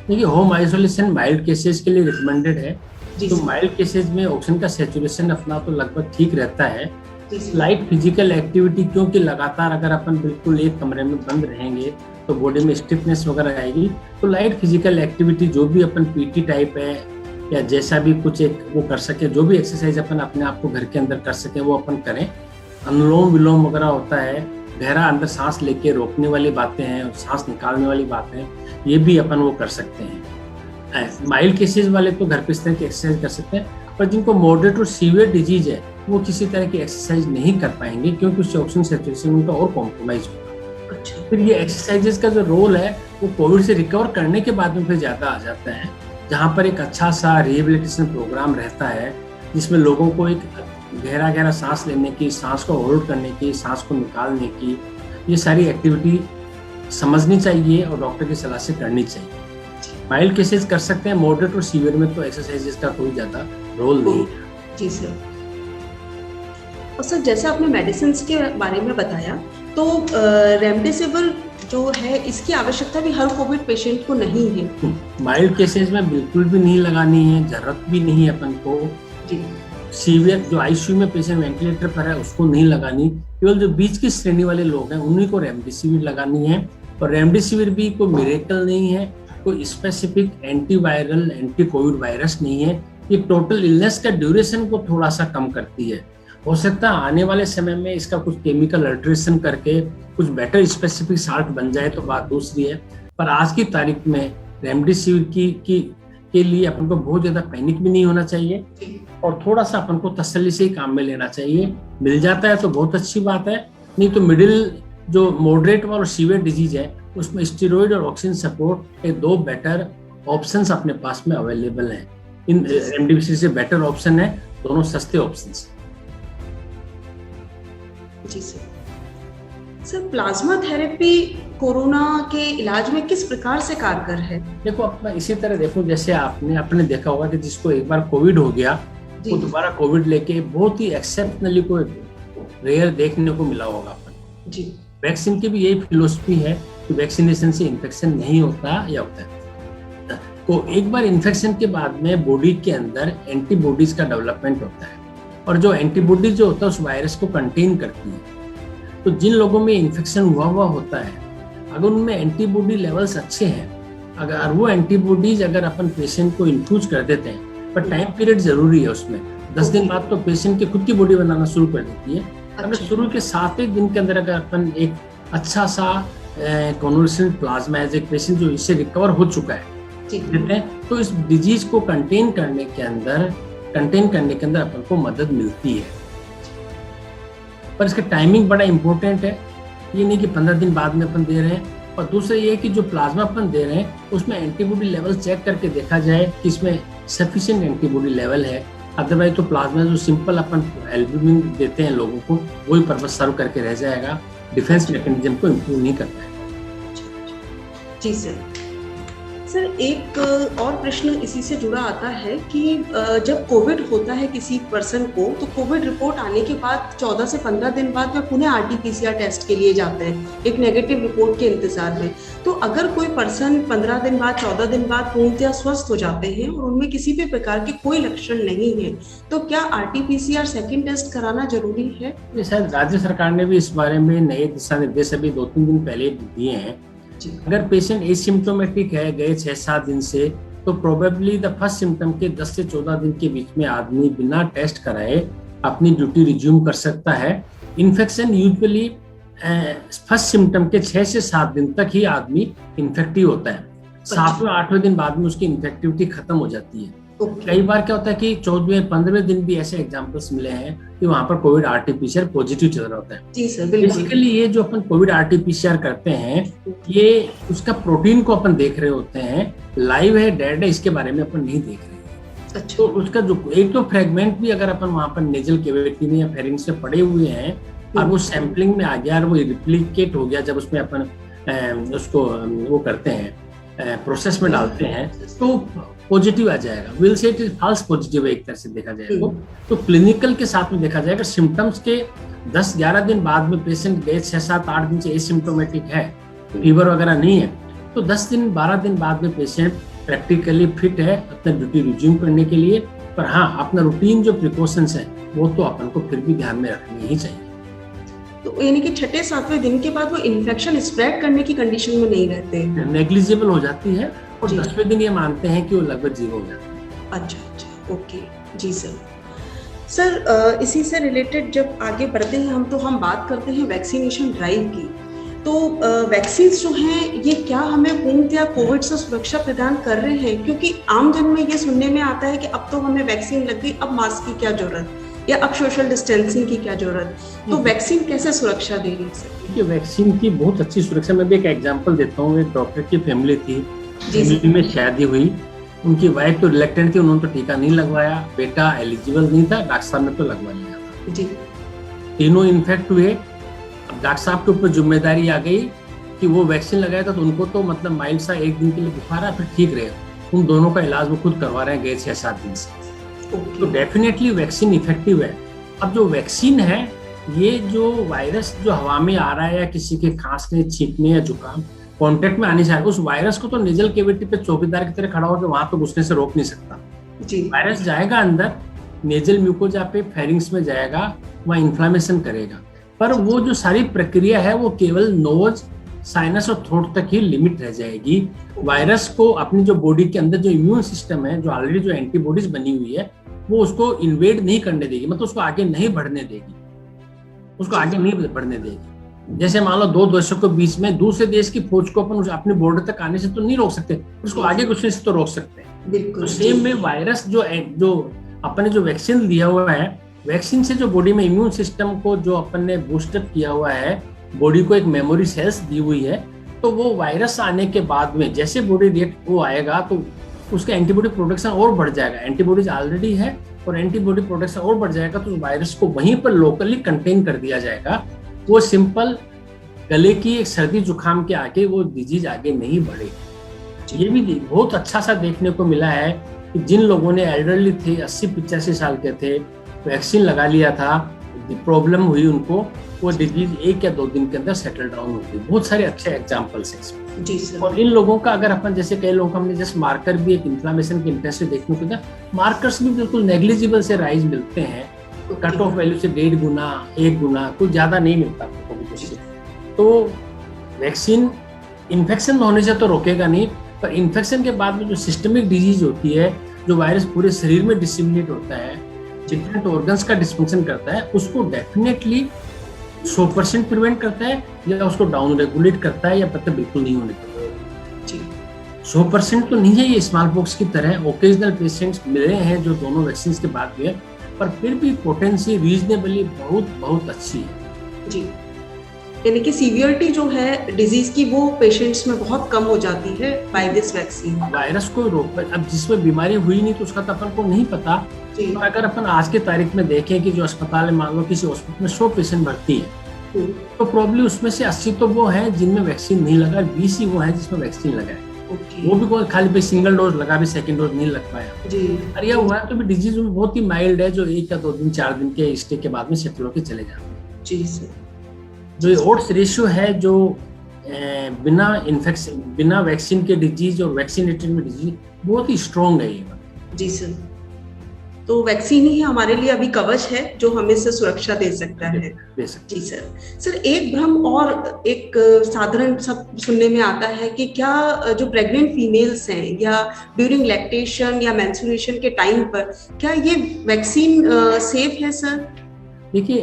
देखिए, होम आइसोलेशन माइल्ड केसेस के लिए रिकमेंडेड है। तो माइल्ड केसेस में ऑक्सीजन का सैचुरेशन अपना तो लगभग ठीक रहता है। स्लाइट फिजिकल एक्टिविटी, क्योंकि लगातार अगर अपन बिल्कुल एक कमरे में बंद रहेंगे तो बॉडी में स्टिफनेस वगैरह आएगी। तो लाइट फिजिकल एक्टिविटी जो भी अपन पीटी टाइप है या जैसा भी कुछ एक वो कर सके, जो भी एक्सरसाइज अपन अपने आप को घर के अंदर कर सके वो अपन करें। अनुलोम विलोम वगैरह होता है, गहरा अंदर सांस लेके रोकने वाली बातें हैं, सांस निकालने वाली बातें, ये भी अपन वो कर सकते हैं। माइल्ड केसेस वाले तो घर पे इस तरह की एक्सरसाइज कर सकते हैं, पर जिनको मॉडरेट और सीवियर डिजीज है वो किसी तरह की एक्सरसाइज नहीं कर पाएंगे, क्योंकि उससे ऑक्सीजन सैचुरेशन उनका और कॉम्प्रोमाइज होगा। अच्छा। फिर ये एक्सरसाइजेस का जो रोल है वो कोविड से रिकवर करने के बाद में फिर ज्यादा आ जाता है, जहाँ पर एक अच्छा सा रिहेबिलिटेशन प्रोग्राम रहता है जिसमें लोगों को एक गहरा सांस लेने की, सांस को होल्ड करने की, सांस को निकालने की, ये सारी एक्टिविटी समझनी चाहिए और डॉक्टर की सलाह से करनी चाहिए। माइल्ड केसेस कर सकते हैं, मॉडरेट और सीवियर में तो एक्सरसाइजेस का कोई ज्यादा रोल नहीं है। जी सर। और सर, जैसे आपने मेडिसिन के बारे में बताया तो रेमडेसिविर जो है इसकी आवश्यकता भी हर कोविड पेशेंट को नहीं है। माइल्ड केसेस में बिल्कुल भी नहीं लगानी है, जरूरत भी नहीं है अपन को। जी। सीवियर जो आईसीयू में पेशेंट वेंटिलेटर पर है उसको नहीं लगानी, केवल जो बीच की श्रेणी वाले लोग हैं उन्हीं को रेमडेसिविर लगानी है। और रेमडेसिविर भी कोई मिरेकल नहीं है, कोई specific antiviral anti Covid virus नहीं है। ये टोटल इलनेस का ड्यूरेशन को थोड़ा सा कम करती है। हो सकता है आने वाले समय में इसका कुछ केमिकल अल्टरेशन करके कुछ बेटर स्पेसिफिक साल्ट बन जाए तो बात दूसरी है, पर आज की तारीख में रेमडेसिविर के लिए अपन को बहुत ज्यादा पैनिक भी नहीं होना चाहिए और थोड़ा सा अपन को तसल्ली से ही काम में लेना चाहिए। मिल जाता है तो बहुत अच्छी बात है, नहीं तो मिडिल जो मॉडरेट और सीवियर डिजीज है उसमें स्टेरॉइड और ऑक्सीजन सपोर्ट ये दो बेटर ऑप्शंस अपने पास में अवेलेबल हैं। इन रेमडेसिविर से बेटर ऑप्शन है, दोनों सस्ते ऑप्शंस। जी sir. Sir, plasma therapy corona के इलाज में किस प्रकार से कारगर है? देखो, अपना इसी तरह देखो, जैसे आपने देखा होगा कि जिसको एक बार कोविड हो गया वो दोबारा कोविड लेके बहुत ही एक्सेप्शनली को रेयर देखने को मिला होगा अपन। जी। वैक्सीन की भी यही फिलोसफी है कि वैक्सीनेशन से इन्फेक्शन नहीं होता या होता है। तो एक बार इन्फेक्शन के बाद में बॉडी के अंदर एंटीबॉडीज का डेवलपमेंट होता है और जो एंटीबॉडीज जो होता है उस वायरस को कंटेन करती है। तो जिन लोगों में इन्फेक्शन हुआ होता है, अगर उनमें एंटीबॉडी लेवल्स अच्छे हैं, अगर वो एंटीबॉडीज अगर अपन पेशेंट को इन्फ्यूज कर देते हैं, पर टाइम पीरियड जरूरी है उसमें, 10 दिन बाद तो पेशेंट की खुद की बॉडी बनाना शुरू कर देती है। अगर शुरू के 7 दिन के अंदर अगर अपन एक अच्छा सा कॉन्वलेसेंट प्लाज्मा एज एक पेशेंट जो इससे रिकवर हो चुका है देते हैं, तो इस डिजीज को कंटेन करने के अंदर अपन को मदद मिलती है। पर इसका टाइमिंग बड़ा इंपॉर्टेंट है, ये नहीं कि 15 दिन बाद में अपन दे रहे हैं। और दूसरा ये कि जो प्लाज्मा अपन दे रहे हैं उसमें एंटीबॉडी लेवल चेक करके देखा जाए कि इसमें सफिशिएंट एंटीबॉडी लेवल है। अदरवाइज तो प्लाज्मा जो सिंपल अपन एल्ब्यूमिन देते हैं लोगों को वही पर्पस सर्व करके रह जाएगा, डिफेंस मैकेनिज्म को इम्प्रूव नहीं करता है। जी सर। सर एक और प्रश्न इसी से जुड़ा आता है कि जब कोविड होता है किसी पर्सन को, तो कोविड रिपोर्ट आने के बाद 14 से 15 दिन बाद वह पुनः RT-PCR टेस्ट के लिए जाते हैं एक नेगेटिव रिपोर्ट के इंतजार में। तो अगर कोई पर्सन 15 दिन बाद 14 दिन बाद पूर्णतः स्वस्थ हो जाते हैं और उनमें किसी भी प्रकार के कोई लक्षण नहीं है, तो क्या RT-PCR सेकेंड टेस्ट कराना जरूरी है? शायद राज्य सरकार ने भी इस बारे में नए दिशा निर्देश अभी 2-3 दिन पहले दिए हैं। अगर पेशेंट एसिम्प्टोमेटिक है गए 6-7 दिन से, तो प्रोबेबली द फर्स्ट सिम्टम के 10 से 14 दिन के बीच में आदमी बिना टेस्ट कराए अपनी ड्यूटी रिज्यूम कर सकता है। इन्फेक्शन यूजुअली फर्स्ट सिम्टम के 6 से 7 दिन तक ही आदमी इन्फेक्टिव होता है। 7वें 8वें दिन बाद में उसकी इन्फेक्टिविटी खत्म हो जाती है। कई बार क्या होता है कि 14वें 15वें दिन भी ऐसे एग्जांपल्स मिले हैं कि वहां पर कोविड RT-PCR पॉजिटिव चल रहा होता है। जी सर, बिल्कुल। इसके लिए ये जो अपन कोविड RT-PCR करते हैं, ये उसका प्रोटीन को अपन देख रहे होते हैं, लाइव है डेड है इसके बारे में अपन नहीं देख रहे हैं। अच्छा। तो उसका जो एक तो फ्रेगमेंट भी अगर अपन वहां पर नेजल कैविटी में या फेरिंग्स में पड़े हुए हैं और वो सैंपलिंग में आ गया और वो रिप्लिकेट हो गया, जब उसमें अपन उसको वो करते हैं प्रोसेस में डालते हैं, तो पॉजिटिव आ जाएगा। Will say it is false positive है एक तरह से देखा जाए तो क्लिनिकल के साथ में देखा जाएगा। सिम्टम्स के 10-11 दिन बाद में पेशेंट गए 6-7-8 दिन से एसिम्प्टोमेटिक है, फीवर वगैरह नहीं है, तो 10 दिन 12 दिन बाद में पेशेंट प्रैक्टिकली फिट है अपना ड्यूटी रिज्यूम करने के लिए। पर हाँ, अपना रूटीन जो प्रिकॉशंस है वो तो अपन को फिर भी ध्यान में रखनी ही चाहिए। तो यानी कि 6-7वें दिन के बाद वो इन्फेक्शन स्प्रेड करने की कंडीशन में नहीं रहते, नेग्लिजिबल हो जाती है और 10वें दिन ये मानते हैं कि वो लगभग 0 हो जाता है। अच्छा, ओके जी सर। इसी से रिलेटेड जब आगे बढ़ते हैं हम बात करते हैं वैक्सीनेशन ड्राइव की। तो वैक्सीन जो हैं ये क्या हमें पूर्णतः कोविड से सुरक्षा प्रदान कर रहे हैं? क्योंकि आम जन में ये सुनने में आता है कि अब तो हमें वैक्सीन लग गई, अब मास्क की क्या जरूरत, या अब सोशल डिस्टेंसिंग की क्या जरूरत। तो वैक्सीन कैसे सुरक्षा दे रही है? देखिए, वैक्सीन की बहुत अच्छी सुरक्षा। मैं भी एक एग्जांपल देता हूँ। एक डॉक्टर की फैमिली थी, फैमिली में शादी हुई, उनकी वाइफ तो रिलेक्टेंट थी, उन्होंने तो टीका नहीं लगवाया, बेटा एलिजिबल नहीं था, डॉक्टर साहब ने तो लगवा लिया जी। तीनों इन्फेक्ट हुए। अब डॉक्टर साहब के ऊपर जिम्मेदारी आ गई कि वो वैक्सीन लगाया था, तो उनको तो मतलब माइल्ड सा 1 दिन के लिए बुखार है, फिर ठीक रहे। उन दोनों का इलाज वो खुद करवा रहे हैं गए 6-7 दिन से। तो डेफिनेटली वैक्सीन इफेक्टिव है। अब जो वैक्सीन है, ये जो वायरस जो हवा में आ रहा है या किसी के खांसने, छींकने या जुकाम कांटेक्ट में आने से, उस वायरस को तो नेजल कैविटी पे चौकीदार की तरह खड़ा होकर वहां तो घुसने से रोक नहीं सकता जी। वायरस जाएगा अंदर, नेजल म्यूकोजा पे, फेरिंग्स में जाएगा, वहाँ इन्फ्लामेशन करेगा। पर वो जो सारी प्रक्रिया है वो केवल नोज, साइनस और थ्रोट तक ही लिमिट रह जाएगी। वायरस को अपनी जो बॉडी के अंदर जो इम्यून सिस्टम है, जो ऑलरेडी जो एंटीबॉडीज बनी हुई है, वो उसको इन्वेड नहीं करने देगी, मतलब उसको आगे नहीं बढ़ने देगी, उसको आगे नहीं बढ़ने देगी। जैसे मान लो 2 देशों के बीच में दूसरे देश की फौज को अपन अपने बॉर्डर तक आने से तो नहीं रोक सकते, उसको आगे घुसने से तो रोक सकते हैं। तो सेम में वायरस जो अपने जो वैक्सीन दिया हुआ है, वैक्सीन से जो बॉडी में इम्यून सिस्टम को जो अपन ने बूस्टअप किया हुआ है, बॉडी को एक मेमोरी सेल्स दी हुई है, तो वो वायरस आने के बाद में जैसे बॉडी रिएक्ट वो आएगा तो उसका एंटीबॉडी प्रोडक्शन और बढ़ जाएगा। एंटीबॉडीज ऑलरेडी है और एंटीबॉडी प्रोडक्शन और बढ़ जाएगा, तो वायरस को वहीं पर लोकली कंटेन कर दिया जाएगा। वो सिंपल गले की एक सर्दी जुकाम के आगे वो डिजीज आगे नहीं बढ़ेगी। ये भी बहुत अच्छा सा देखने को मिला है कि जिन लोगों ने एल्डरली थे, 80-85 साल के थे, वैक्सीन लगा लिया था, प्रॉब्लम हुई उनको, वो डिजीज 1 या 2 दिन के अंदर सेटल डाउन होती है। बहुत सारे अच्छे एग्जांपल्स हैं इसमें जी सर। और इन लोगों का अगर अपन जैसे कई लोगों का हमने जस्ट मार्कर भी एक इन्फ्लामेशन की इंटेंसिटी देखने को मिला, मार्कर्स भी बिल्कुल नेग्लिजिबल से राइज मिलते हैं, कट ऑफ वैल्यू से 1.5 गुना 1 गुना, कुछ ज्यादा नहीं मिलता। तो वैक्सीन इन्फेक्शन होने से तो रोकेगा नहीं, पर इन्फेक्शन के बाद में जो सिस्टमिक डिजीज होती है, जो वायरस पूरे शरीर में डिसिमिनेट होता है, डिफरेंट ऑर्गन्स का डिस्फंक्शन करता है, उसको डेफिनेटली 100% प्रिवेंट करता है या उसको डाउन रेगुलेट करता है, या पता बिल्कुल नहीं होने देता। 100% तो नहीं है ये स्मॉल पॉक्स की तरह। ओकेजनल पेशेंट्स मिले हैं जो दोनों वैक्सीन के बाद भी है, पर फिर भी पोटेंसी रीजनेबली बहुत अच्छी है जी। यानी कि सीवियरिटी जो है डिजीज की वो पेशेंट्स में बहुत कम हो जाती है बाय दिस वैक्सीन। वायरस को रोक, अब जिसमें बीमारी हुई नहीं तो उसका तो अपन को नहीं पता। तो अगर अपन आज के तारीख में देखें कि जो अस्पताल में मान लो किसी हॉस्पिटल में 100 पेशेंट भर्ती है, तो प्रॉब्ली उसमें से 80 तो वो हैं जिनमें वैक्सीन नहीं लगा, 20 ही वो हैं जिसमें वैक्सीन लगा है। वो भी कोई खाली पे सिंगल डोज लगा भी सेकंड डोज नहीं लग पाया जी। और यह हुआ तो भी डिजीज में बहुत ही माइल्ड है, जो 1 या 2 दिन 4 दिन के स्टे के बाद में सेटल होकर चले जाते हैं जी सर। जो ओड्स रेशियो है जो बिना वैक्सीन के डिजीज और वैक्सीनेटेड में डिजीज बहुत ही स्ट्रॉन्ग है ये जी सर। तो वैक्सीन ही हमारे लिए अभी कवच है जो हमें से सुरक्षा दे सकता है जी सर। एक भ्रम और एक साधारण सब सुनने में आता है कि क्या जो प्रेग्नेंट फीमेल्स हैं या ड्यूरिंग लैक्टेशन या मेंस्ट्रुएशन के टाइम पर क्या ये वैक्सीन सेफ है सर? देखिए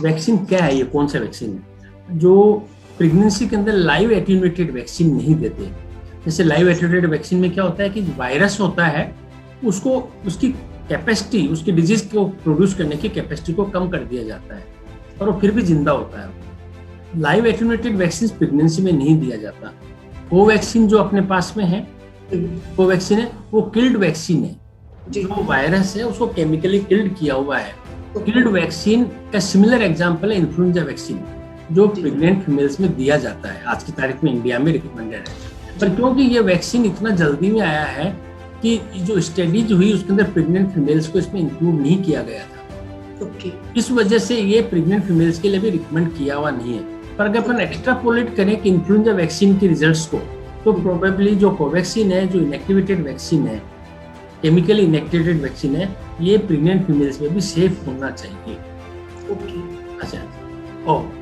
वैक्सीन क्या है, ये कौन सा वैक्सीन है? जो प्रेगनेंसी के अंदर लाइव एट्यूनेटेड वैक्सीन नहीं देते। जैसे लाइव एट्यूनेटेड वैक्सीन में क्या होता है कि वायरस होता है, उसको उसकी कैपेसिटी, उसकी डिजीज को प्रोड्यूस करने की कैपेसिटी को कम कर दिया जाता है और वो फिर भी जिंदा होता है। लाइव एट्यूनेटेड वैक्सीन प्रेगनेंसी में नहीं दिया जाता। कोवैक्सीन जो अपने पास में है, कोवैक्सीन है, वो किल्ड वैक्सीन है। जो वायरस है उसको केमिकली किल्ड किया हुआ है। किल्ड वैक्सीन का सिमिलर एग्जांपल है इन्फ्लुएंजा वैक्सीन, जो प्रेग्नेंट फीमेल्स में दिया जाता है। आज की तारीख में इंडिया में रिकमेंडेड है, पर क्योंकि ये वैक्सीन इतना जल्दी में आया है कि जो स्टडीज हुई उसके अंदर प्रेग्नेंट फीमेल्स को इसमें इंक्लूड नहीं किया गया था। इस वजह से ये प्रेग्नेंट फीमेल्स के लिए भी रिकमेंड किया हुआ नहीं है। पर अगर अपन एक्स्ट्रापोलेट करें कि इन्फ्लुएंजा वैक्सीन के रिजल्ट्स को, तो प्रोबेबली जो कोवैक्सीन है, जो इनएक्टिवेटेड वैक्सीन है, केमिकली इनएक्टिवेटेड वैक्सीन है, ये प्रेग्नेंट फीमेल्स में भी सेफ होना चाहिए। अच्छा, और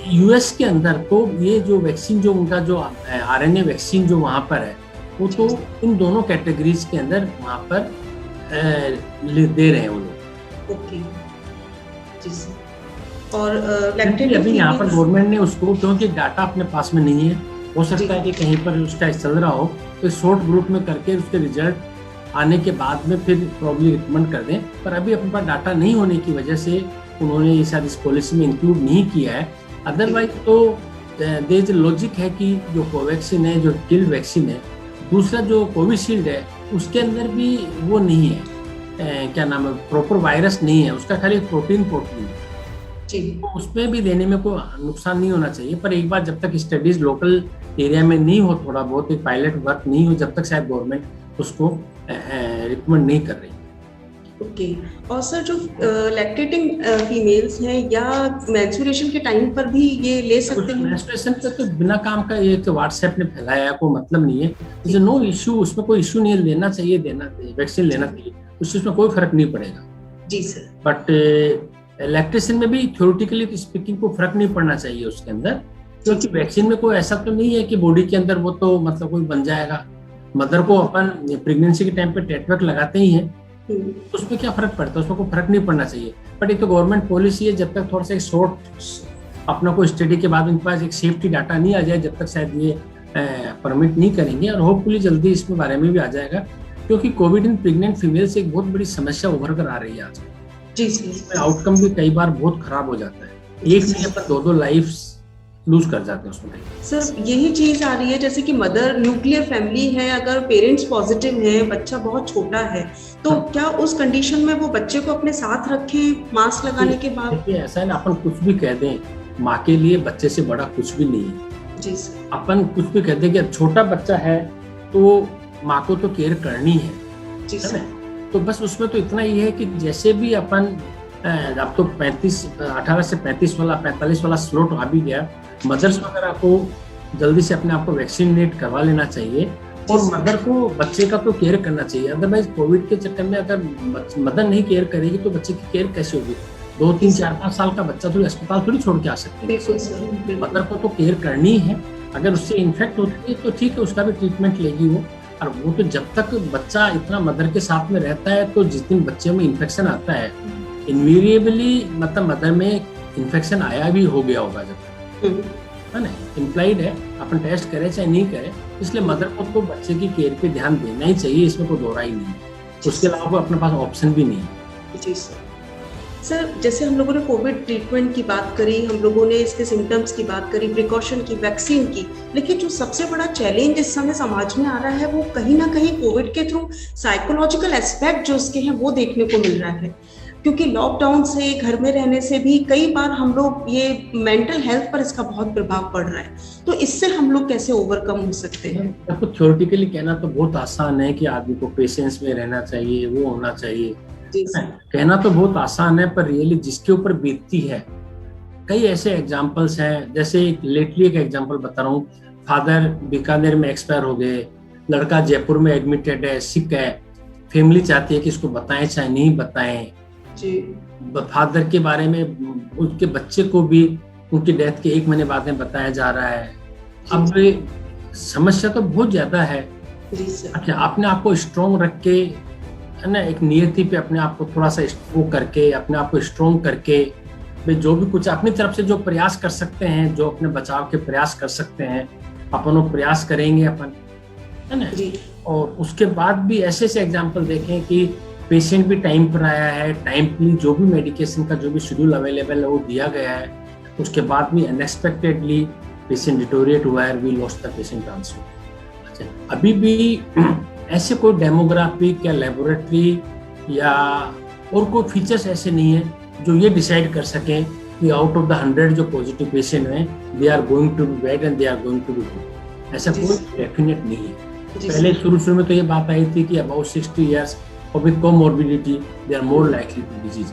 यूएस के अंदर तो ये जो वैक्सीन, जो उनका जो आरएनए वैक्सीन जो वहाँ पर है, वो तो इन दोनों कैटेगरीज के अंदर वहाँ पर दे रहे हैं वो लोग। और अभी यहाँ पर गवर्नमेंट ने उसको, क्योंकि डाटा अपने पास में नहीं है, हो सकता है कि कहीं पर उसका चल रहा हो, तो शॉर्ट ग्रुप में करके उसके रिजल्ट आने के बाद में फिर प्रॉब्ली रिकमेंड कर दें। पर अभी अपने पास डाटा नहीं होने की वजह से उन्होंने ये शायद इस पॉलिसी में इंक्लूड नहीं किया है। अदरवाइज तो देयर इज लॉजिक है कि जो कोवैक्सीन है, जो किल्ड वैक्सीन है, दूसरा जो कोविशील्ड है, उसके अंदर भी वो नहीं है, क्या नाम है, प्रॉपर वायरस नहीं है, उसका खाली प्रोटीन है जी। तो उसमें भी देने में कोई नुकसान नहीं होना चाहिए। पर एक बार जब तक स्टडीज लोकल एरिया में नहीं हो, थोड़ा बहुत एक पायलट वर्क नहीं हो, जब तक शायद गवर्नमेंट उसको रिकमेंड नहीं कर रही। और सर जो लैक्टेटिंग फीमेल्स हैं या मेंस्ट्रुएशन के टाइम पर भी ये ले सकते हैं? मेंस्ट्रुएशन पे तो बिना काम का ये तो व्हाट्सएप ने फैलाया, कोई मतलब नहीं है, इज नो इशू, उसमें कोई इशू नहीं है, लेना चाहिए, वैक्सीन लेना चाहिए, उसमें कोई फर्क नहीं पड़ेगा जी सर। बट लैक्टेशन में भी थ्योरेटिकली स्पीकिंग को फर्क नहीं पड़ना चाहिए उसके अंदर, क्योंकि वैक्सीन में कोई ऐसा तो नहीं है कि बॉडी के अंदर वो तो मतलब कोई बन जाएगा। मदर को अपन प्रेगनेंसी के टाइम पे टेटवर्क लगाते ही हैं, उसमें क्या फर्क पड़ता है, उसमें कोई फर्क नहीं पड़ना चाहिए। बट ये तो गवर्नमेंट पॉलिसी है, जब तक थोड़ा सा एक शॉर्ट अपना कोई स्टडी के बाद उनके पास एक सेफ्टी डाटा नहीं आ जाए, जब तक शायद ये परमिट नहीं करेंगे। और होपफुली जल्दी इसमें बारे में भी आ जाएगा, क्योंकि कोविड इन प्रेग्नेंट फीमेल्स एक बहुत बड़ी समस्या उभर कर आ रही है आज जी। इसमें आउटकम भी कई बार बहुत खराब हो जाता है, एक नहीं अपन 2 लाइफ्स लूज कर जाते हैं उसमें। सर यही चीज आ रही है, जैसे कि मदर न्यूक्लियर फैमिली है, अगर पेरेंट्स पॉजिटिव हैं, बच्चा बहुत छोटा है, तो क्या उस कंडीशन में वो बच्चे को अपने साथ रखें मास्क लगाने के बाद? देखिए ऐसा है ना, अपन कुछ भी कह दें, माँ के लिए बच्चे से बड़ा कुछ भी नहीं है जी सर। अपन कुछ भी कह दें कि अब छोटा बच्चा है तो माँ को तो केयर करनी है जी सर। तो बस उसमें तो इतना ही है कि जैसे भी अपन, अब तो 18 से 35 वाला 45 वाला स्लॉट आ भी गया, मदर्स वगैरह को जल्दी से अपने आप को वैक्सीनेट करवा लेना चाहिए, और मदर को बच्चे का तो केयर करना चाहिए। अदरवाइज कोविड के चक्कर में अगर मदर नहीं केयर करेगी तो बच्चे की केयर कैसे होगी? 2, 3, 4, 5 साल का बच्चा थोड़ी अस्पताल थोड़ी छोड़ के आ सकते हैं। मदर को तो केयर करनी है, अगर उससे इन्फेक्ट होती है तो ठीक है, उसका भी ट्रीटमेंट लेगी वो। और वो तो जब तक बच्चा इतना मदर के साथ में रहता है, तो जिस दिन बच्चे में इन्फेक्शन आता है, इनवेरिएबली मतलब मदर में इन्फेक्शन आया भी हो गया होगा, जब है ना, इम्प्लाइड है, अपन टेस्ट करें चाहे नहीं करें। इसलिए मदर को तो बच्चे की केयर पे ध्यान देना ही चाहिए, इसमें कोई दो राय नहीं है। उसके अलावा कोई अपने पास ऑप्शन भी नहीं है जी सर। सर जैसे हम लोगों ने कोविड ट्रीटमेंट की बात करी, हम लोगों ने इसके सिम्टम्स की बात करी, प्रिकॉशन की, वैक्सीन की, लेकिन जो सबसे बड़ा चैलेंज इस समय समाज में आ रहा है वो कहीं ना कहीं कोविड के थ्रू साइकोलॉजिकल एस्पेक्ट जो उसके हैं वो देखने को मिल रहा है। क्योंकि लॉकडाउन से, घर में रहने से भी कई बार हम लोग, ये मेंटल हेल्थ पर इसका बहुत प्रभाव पड़ रहा है, तो इससे हम लोग कैसे ओवरकम हो सकते हैं? आपको थ्योरेटिकली कहना तो बहुत आसान है कि आदमी को पेशेंस में रहना चाहिए, वो होना चाहिए, कहना तो बहुत आसान है, पर रियली जिसके ऊपर बीतती है, कई ऐसे एग्जाम्पल्स हैं। जैसे लेटली एक एग्जाम्पल बता रहा हूँ, फादर बीकानेर में एक्सपायर हो गए, लड़का जयपुर में एडमिटेड है, सिक है, फैमिली चाहती है कि इसको बताएं चाहे नहीं बताएं जी। फादर के बारे में उनके बच्चे को भी उनकी डेथ के 1 महीने बाद में बताया जा रहा है। अब समस्या तो बहुत ज्यादा है। अच्छा, अपने आप को स्ट्रॉन्ग रख के, है ना, एक नियति पे अपने आप को थोड़ा सा वो करके, अपने आप को स्ट्रॉन्ग करके, जो भी कुछ अपनी तरफ से जो प्रयास कर सकते हैं, जो अपने बचाव के प्रयास कर सकते हैं, अपन वो प्रयास करेंगे अपन, है ना। और उसके बाद भी ऐसे ऐसे एग्जाम्पल देखें कि पेशेंट भी टाइम पर आया है, टाइमली जो भी मेडिकेशन का जो भी शेड्यूल अवेलेबल है वो दिया गया है, उसके बाद भी अनएक्सपेक्टेडली पेशेंट डिटोरिएट हुआ है, we lost the patient also. अच्छा, अभी भी ऐसे कोई डेमोग्राफिक या लेबोरेटरी या और कोई फीचर्स ऐसे नहीं है जो ये डिसाइड कर सकें कि आउट ऑफ द 100 जो पॉजिटिव पेशेंट हैं, they are going to be bad and they are going to be good. ऐसा कोई डेफिनेट नहीं है। पहले शुरू में तो ये बात आई थी कि अबाउट 60 years और with comorbidity they are more likely to disease,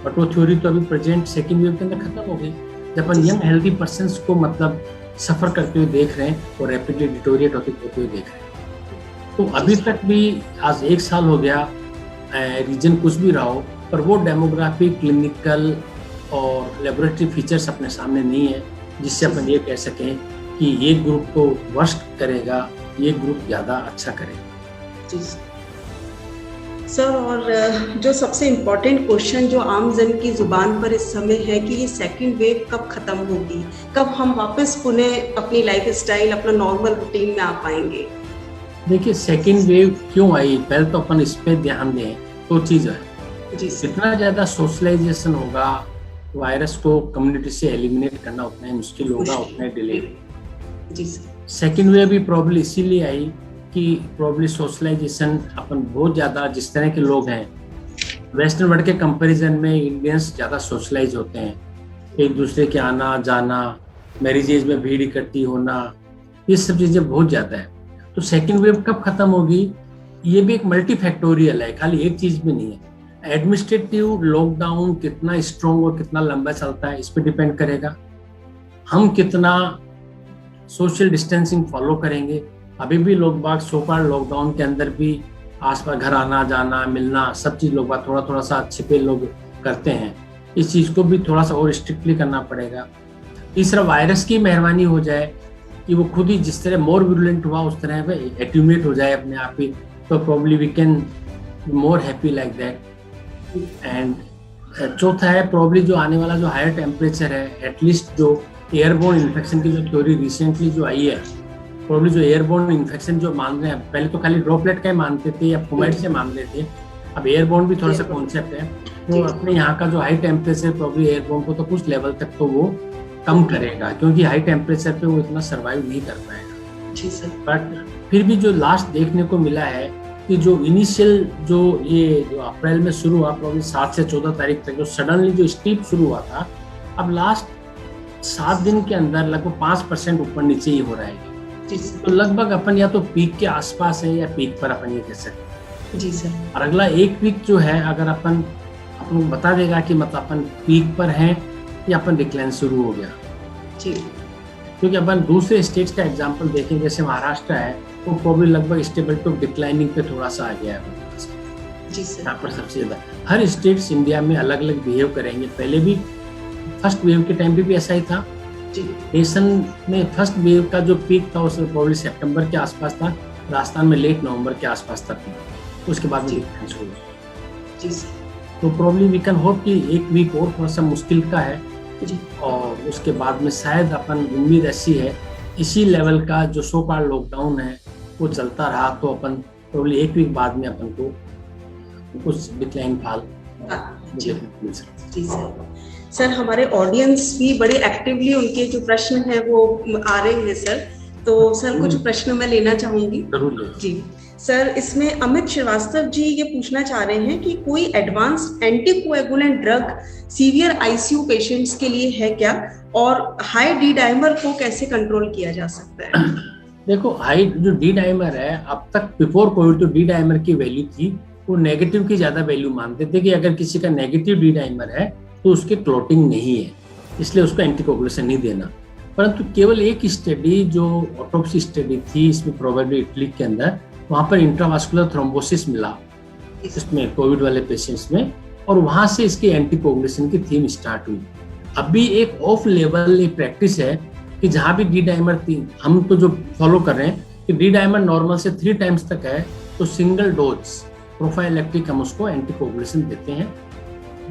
but वो थ्योरी तो अभी प्रेजेंट सेकंड वेव के अंदर खत्म हो गई, जब अपन यंग हेल्दी पर्सन्स को मतलब सफर करते हुए देख रहे हैं और रैपिडली डिटोरिएट होते हुए देख रहे हैं। तो अभी तक भी आज 1 साल हो गया, रीजन कुछ भी रहा हो, पर वो डेमोग्राफी, क्लिनिकल और लेबोरेटरी फीचर्स अपने सामने नहीं है जिससे अपन ये कह सकें कि ये ग्रुप तो वर्स्ट करेगा, ये ग्रुप ज़्यादा अच्छा करेगा। जी सर, और जो सबसे इम्पोर्टेंट क्वेश्चन जो आम जन की जुबान पर इस समय है कि ये सेकंड वेव कब खत्म होगी, कब हम वापस पुनः अपनी लाइफ स्टाइल, अपना नॉर्मल रूटीन में आ पाएंगे? देखिए, सेकंड वेव क्यों आई, पहले तो अपन इस पे ध्यान दें। तो चीज़ है, जितना ज़्यादा सोशलाइजेशन होगा, वायरस को कम्युनिटी से एलिमिनेट करना उतना ही मुश्किल होगा, उतना ही डिले। जी सर। सेकेंड वेव भी प्रॉब्लम इसीलिए आई कि प्रॉब्लम सोशलाइजेशन, अपन बहुत ज़्यादा जिस तरह के लोग हैं वेस्टर्न वर्ल्ड के कंपैरिजन में इंडियंस ज़्यादा सोशलाइज होते हैं, एक दूसरे के आना जाना, मैरिजेज में भीड़ इकट्ठी होना, ये सब चीज़ें बहुत ज़्यादा है। तो सेकेंड वेव कब खत्म होगी, ये भी एक मल्टीफैक्टोरियल है, खाली एक चीज़ भी नहीं है। एडमिनिस्ट्रेटिव लॉकडाउन कितना स्ट्रॉन्ग और कितना लंबा चलता है, इस पर डिपेंड करेगा। हम कितना सोशल डिस्टेंसिंग फॉलो करेंगे। अभी भी लोग बाग सोपार लॉकडाउन के अंदर भी आसपास घर आना जाना मिलना सब चीज़ लोग बाग थोड़ा थोड़ा सा छिपे लोग करते हैं। इस चीज़ को भी थोड़ा सा और स्ट्रिक्टली करना पड़ेगा। तीसरा, वायरस की मेहरबानी हो जाए कि वो खुद ही जिस तरह मोर विरुलेंट हुआ उस तरह पे एट्यूमेट हो जाए अपने आप ही, तो probably we can more happy like that. And चौथा है प्रॉब्ली जो आने वाला जो हायर टेम्परेचर है, एटलीस्ट जो एयरबोर्न इन्फेक्शन की जो थ्योरी रिसेंटली जो आई है, प्रॉब्ली जो एयरबोर्न इन्फेक्शन जो मान रहे हैं, पहले तो खाली ड्रॉपलेट का ही मानते थे या फोमाइट से मान रहे थे, अब एयरबोर्न भी थोड़ा सा कॉन्सेप्ट है। तो अपने यहाँ का जो हाई टेम्परेचर प्रॉब्ली एयरबोर्न को तो कुछ लेवल तक तो वो कम करेगा, क्योंकि हाई टेम्परेचर पे वो इतना सर्वाइव नहीं कर पाएगा। जी सर। बट फिर भी जो लास्ट देखने को मिला है कि जो इनिशियल जो ये जो अप्रैल में शुरू हुआ, प्रॉब्ली 7 से 14 तारीख तक जो सडनली जो स्टीप शुरू हुआ था, अब लास्ट 7 दिन के अंदर लगभग 5% ऊपर नीचे ही हो रहा है। तो लगभग अपन या तो पीक के आसपास है या पीक पर अपन ये कह सकते हैं। जी सर। और अगला एक वीक जो है, अगर अपन बता देगा कि मतलब अपन पीक पर हैं या अपन डिक्लाइन शुरू हो गया। जी। क्योंकि अपन दूसरे स्टेट्स का एग्जांपल देखें, जैसे महाराष्ट्र है, वो प्रॉब्लम लगभग स्टेबल टू डिक्लाइनिंग पे थोड़ा सा आ गया है। जी सर। यहाँ पर सबसे ज्यादा हर स्टेट्स इंडिया में अलग अलग बिहेव करेंगे। पहले भी फर्स्ट वेव के टाइम पे भी ऐसा ही था। नेशन में फर्स्ट वेव का जो पीक था उसमें प्रॉब्लम सितंबर के आसपास था, राजस्थान में लेट नवंबर के आसपास था पीक, उसके बाद में शुरू हुआ। जी सर। तो प्रॉब्लम वी कैन होप कि एक वीक और थोड़ा सा मुश्किल का है जी, और उसके बाद में शायद अपन उम्मीद ऐसी है इसी लेवल का जो सो कॉल्ड लॉकडाउन है वो चलता रहा तो अपन प्रॉब्लम एक वीक बाद में अपन को कुछ डिक्लाइन फाल जी सर। सर, हमारे ऑडियंस भी बड़े एक्टिवली उनके जो प्रश्न हैं वो आ रहे हैं सर, तो सर कुछ प्रश्न मैं लेना चाहूंगी। जरूर जी सर, इसमें अमित श्रीवास्तव जी ये पूछना चाह रहे हैं कि कोई advance anticoagulant drug severe ICU patients के लिए है क्या, और हाई डी डाइमर को कैसे कंट्रोल किया जा सकता है? देखो, हाई जो डी डाइमर है, अब तक बिफोर कोविड जो डी डाइमर की वैल्यू थी वो नेगेटिव की ज्यादा वैल्यू मानते थे कि अगर किसी का नेगेटिव डी डाइमर है तो उसकी क्लोटिंग नहीं है, इसलिए उसको एंटीकोगुलेशन नहीं देना। परंतु केवल एक स्टडी जो ऑटोप्सी स्टडी थी, इसमें प्रोबेबली इटली के अंदर, वहां पर इंट्रावास्कुलर थ्रोम्बोसिस मिला इसमें कोविड वाले पेशेंट्स में, और वहां से इसकी एंटीकोगुलेशन की थीम स्टार्ट हुई। अभी एक ऑफ लेवल प्रैक्टिस है कि जहां भी डी डाइमर हम तो जो फॉलो कर रहे हैं कि डी डाइमर नॉर्मल से 3 टाइम्स तक है तो सिंगल डोज प्रोफाइलैक्टिक हम उसको एंटीकोगुलेशन देते हैं।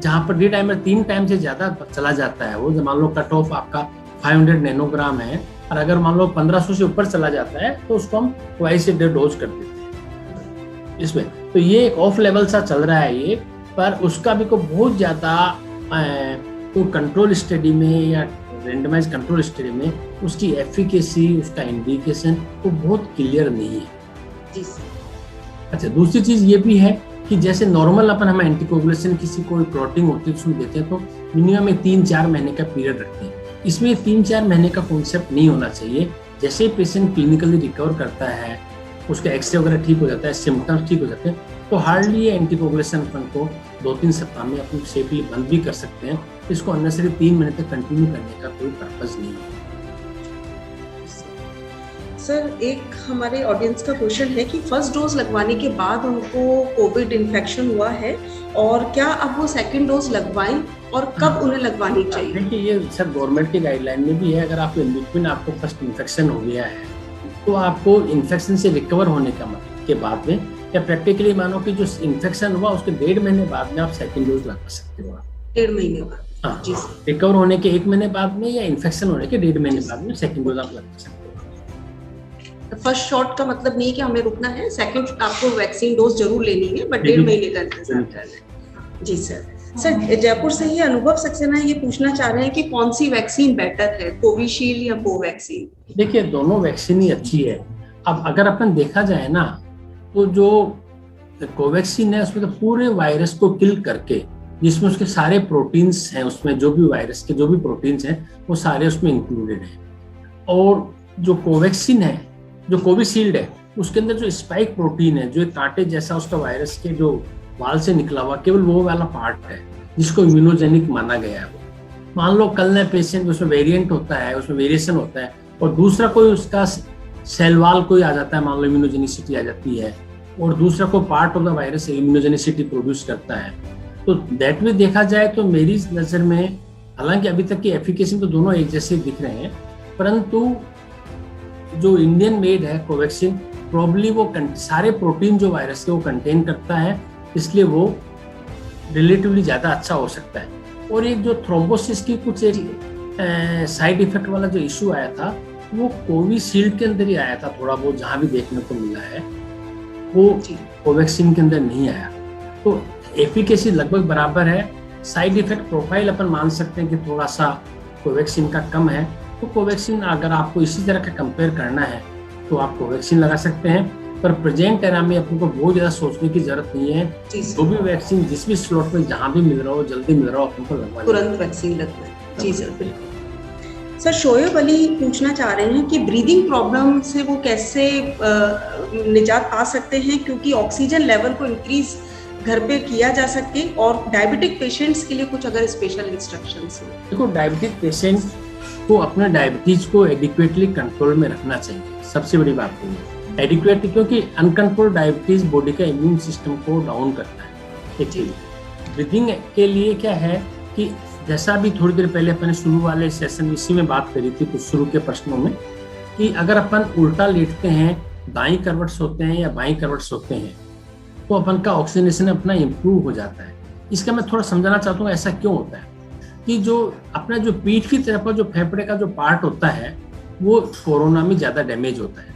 जहां पर डी डाइमर 3 टाइम से ज्यादा चला जाता है, वो मान लो कट ऑफ आपका 500 नैनोग्राम है, और अगर मान लो 1500 से ऊपर चला जाता है तो उसको हम ट्वाइस ए डे डोज कर देते हैं इसमें। तो ये एक ऑफ लेवल सा चल रहा है ये, पर उसका भी को बहुत ज्यादा तो कंट्रोल स्टडी में या रेंडमाइज कंट्रोल स्टडी में उसकी एफिकेसी, उसका इंडिकेशन वो बहुत क्लियर नहीं है। जी सर। अच्छा, दूसरी चीज ये भी है कि जैसे नॉर्मल अपन हम एंटीकोगुलेशन किसी को क्लॉटिंग होती है उसमें देते हैं तो मिनिमम में 3-4 महीने का पीरियड रखते हैं। इसमें 3-4 महीने का कॉन्सेप्ट नहीं होना चाहिए। जैसे ही पेशेंट क्लिनिकली रिकवर करता है, उसका एक्सरे वगैरह ठीक हो जाता है, सिम्टम्स ठीक हो जाते हैं, तो हार्डली ये एंटीकोगुलेशन अपन को 2-3 सप्ताह में अपन सेफली बंद भी कर सकते हैं। इसको अननेसेसरी 3 महीने तक कंटिन्यू करने का कोई पर्पज नहीं है। सर, एक हमारे ऑडियंस का क्वेश्चन है कि फर्स्ट डोज लगवाने के बाद उनको कोविड इन्फेक्शन हुआ है, और क्या अब वो सेकंड डोज लगवाएं और कब उन्हें लगवानी चाहिए? देखिए, ये सर गवर्नमेंट की गाइडलाइन में भी है, अगर आपको इन बिटवीन आपको फर्स्ट इन्फेक्शन हो गया है तो आपको इन्फेक्शन से रिकवर होने के बाद में, या प्रैक्टिकली मानो कि जो इन्फेक्शन हुआ उसके 1.5 महीने बाद में आप सेकंड डोज लगवा सकते हो। 1.5 महीने बाद? हाँ जी, रिकवर होने के 1 महीने बाद में या इन्फेक्शन होने के 1.5 महीने बाद में सेकंड डोज आप लगवा सकते हो। फर्स्ट शॉट का मतलब नहीं कि हमें रुकना है, सेकंड आपको वैक्सीन डोज जरूर लेनी है, बट 1.5 महीने का इंतजार करना है। जी सर। सर, जयपुर से ही अनुभव सक्सेना ये पूछना चाह रहे हैं कि कौन सी वैक्सीन बेटर है, कोविशील्ड या कोवैक्सीन? देखिए, दोनों वैक्सीन ही अच्छी है। अब अगर अपन देखा जाए ना, तो जो कोवैक्सीन है उसमें तो पूरे वायरस को किल करके, जिसमें उसके सारे प्रोटीन्स हैं, उसमें जो भी वायरस के जो भी प्रोटीन्स हैं वो सारे उसमें इंक्लूडेड हैं। और जो कोवैक्सीन है, जो कोविशील्ड है, उसके अंदर जो स्पाइक प्रोटीन है, जो कांटे जैसा उसका वायरस के जो वाल से निकला हुआ केवल वो वाला पार्ट है जिसको इम्यूनोजेनिक माना गया है। मान लो कल नए पेशेंट उसमें वेरिएंट होता है, उसमें वेरिएशन होता है, और दूसरा कोई उसका सेल वाल कोई आ जाता है, मान लो इम्यूनोजेनिसिटी आ जाती है, और दूसरा कोई part of the virus immunogenicity produce करता है, तो दैट में देखा जाए तो मेरी नजर में, हालांकि अभी तक की एफिकेसी तो दोनों एक जैसे दिख रहे हैं, परंतु जो इंडियन मेड है कोवैक्सीन, प्रॉब्ली वो सारे प्रोटीन जो वायरस के वो कंटेन करता है, इसलिए वो रिलेटिवली ज्यादा अच्छा हो सकता है। और एक जो थ्रोम्बोसिस की कुछ एक साइड इफेक्ट वाला जो इशू आया था, वो कोविशील्ड के अंदर ही आया था थोड़ा बहुत, जहां भी देखने को मिला है, वो कोवैक्सीन के अंदर नहीं आया। तो एफिकेसी लगभग बराबर है। साइड इफेक्ट प्रोफाइल अपन मान सकते हैं कि थोड़ा सा कोवैक्सीन का कम है, तो कोवैक्सीन अगर आपको इसी तरह का कंपेयर करना है तो आप कोवैक्सीन लगा सकते हैं। पर प्रेजेंट एरा में अपन को बहुत ज्यादा सोचने की जरूरत नहीं है। जो भी वैक्सीन जिस भी स्लॉट में जहां भी मिल रहा हो, जल्दी मिल रहा हो, अपन को लगवा तुरंत वैक्सीन लगना है। जी सर, बिल्कुल। सर, शोएब अली पूछना चाह रहे हैं कि ब्रीदिंग प्रॉब्लम से वो कैसे निजात पा सकते हैं, क्योंकि ऑक्सीजन लेवल को इंक्रीज घर पे किया जा सके, और डायबिटिक पेशेंट्स के लिए कुछ अगर स्पेशल इंस्ट्रक्शंस हो। देखो, डायबिटिक पेशेंट को अपने डायबिटीज को एडिक्वेटली कंट्रोल में रखना चाहिए, सबसे बड़ी बात है एडिक्वेट, क्योंकि अनकंट्रोल्ड डायबिटीज बॉडी का इम्यून सिस्टम को डाउन करता है। एक ब्रीदिंग के लिए क्या है कि जैसा भी थोड़ी देर पहले अपने शुरू वाले सेशन इसी में बात करी थी, कुछ शुरू के प्रश्नों में, कि अगर अपन उल्टा लेटते हैं, दाईं करवट सोते हैं या बाईं करवट सोते हैं, तो अपन का ऑक्सीजनेशन अपना इम्प्रूव हो जाता है। इसका मैं थोड़ा समझाना चाहता हूँ ऐसा क्यों होता है। कि जो अपना जो पीठ की तरफ का जो फेफड़े का जो पार्ट होता है वो कोरोना में ज्यादा डैमेज होता है।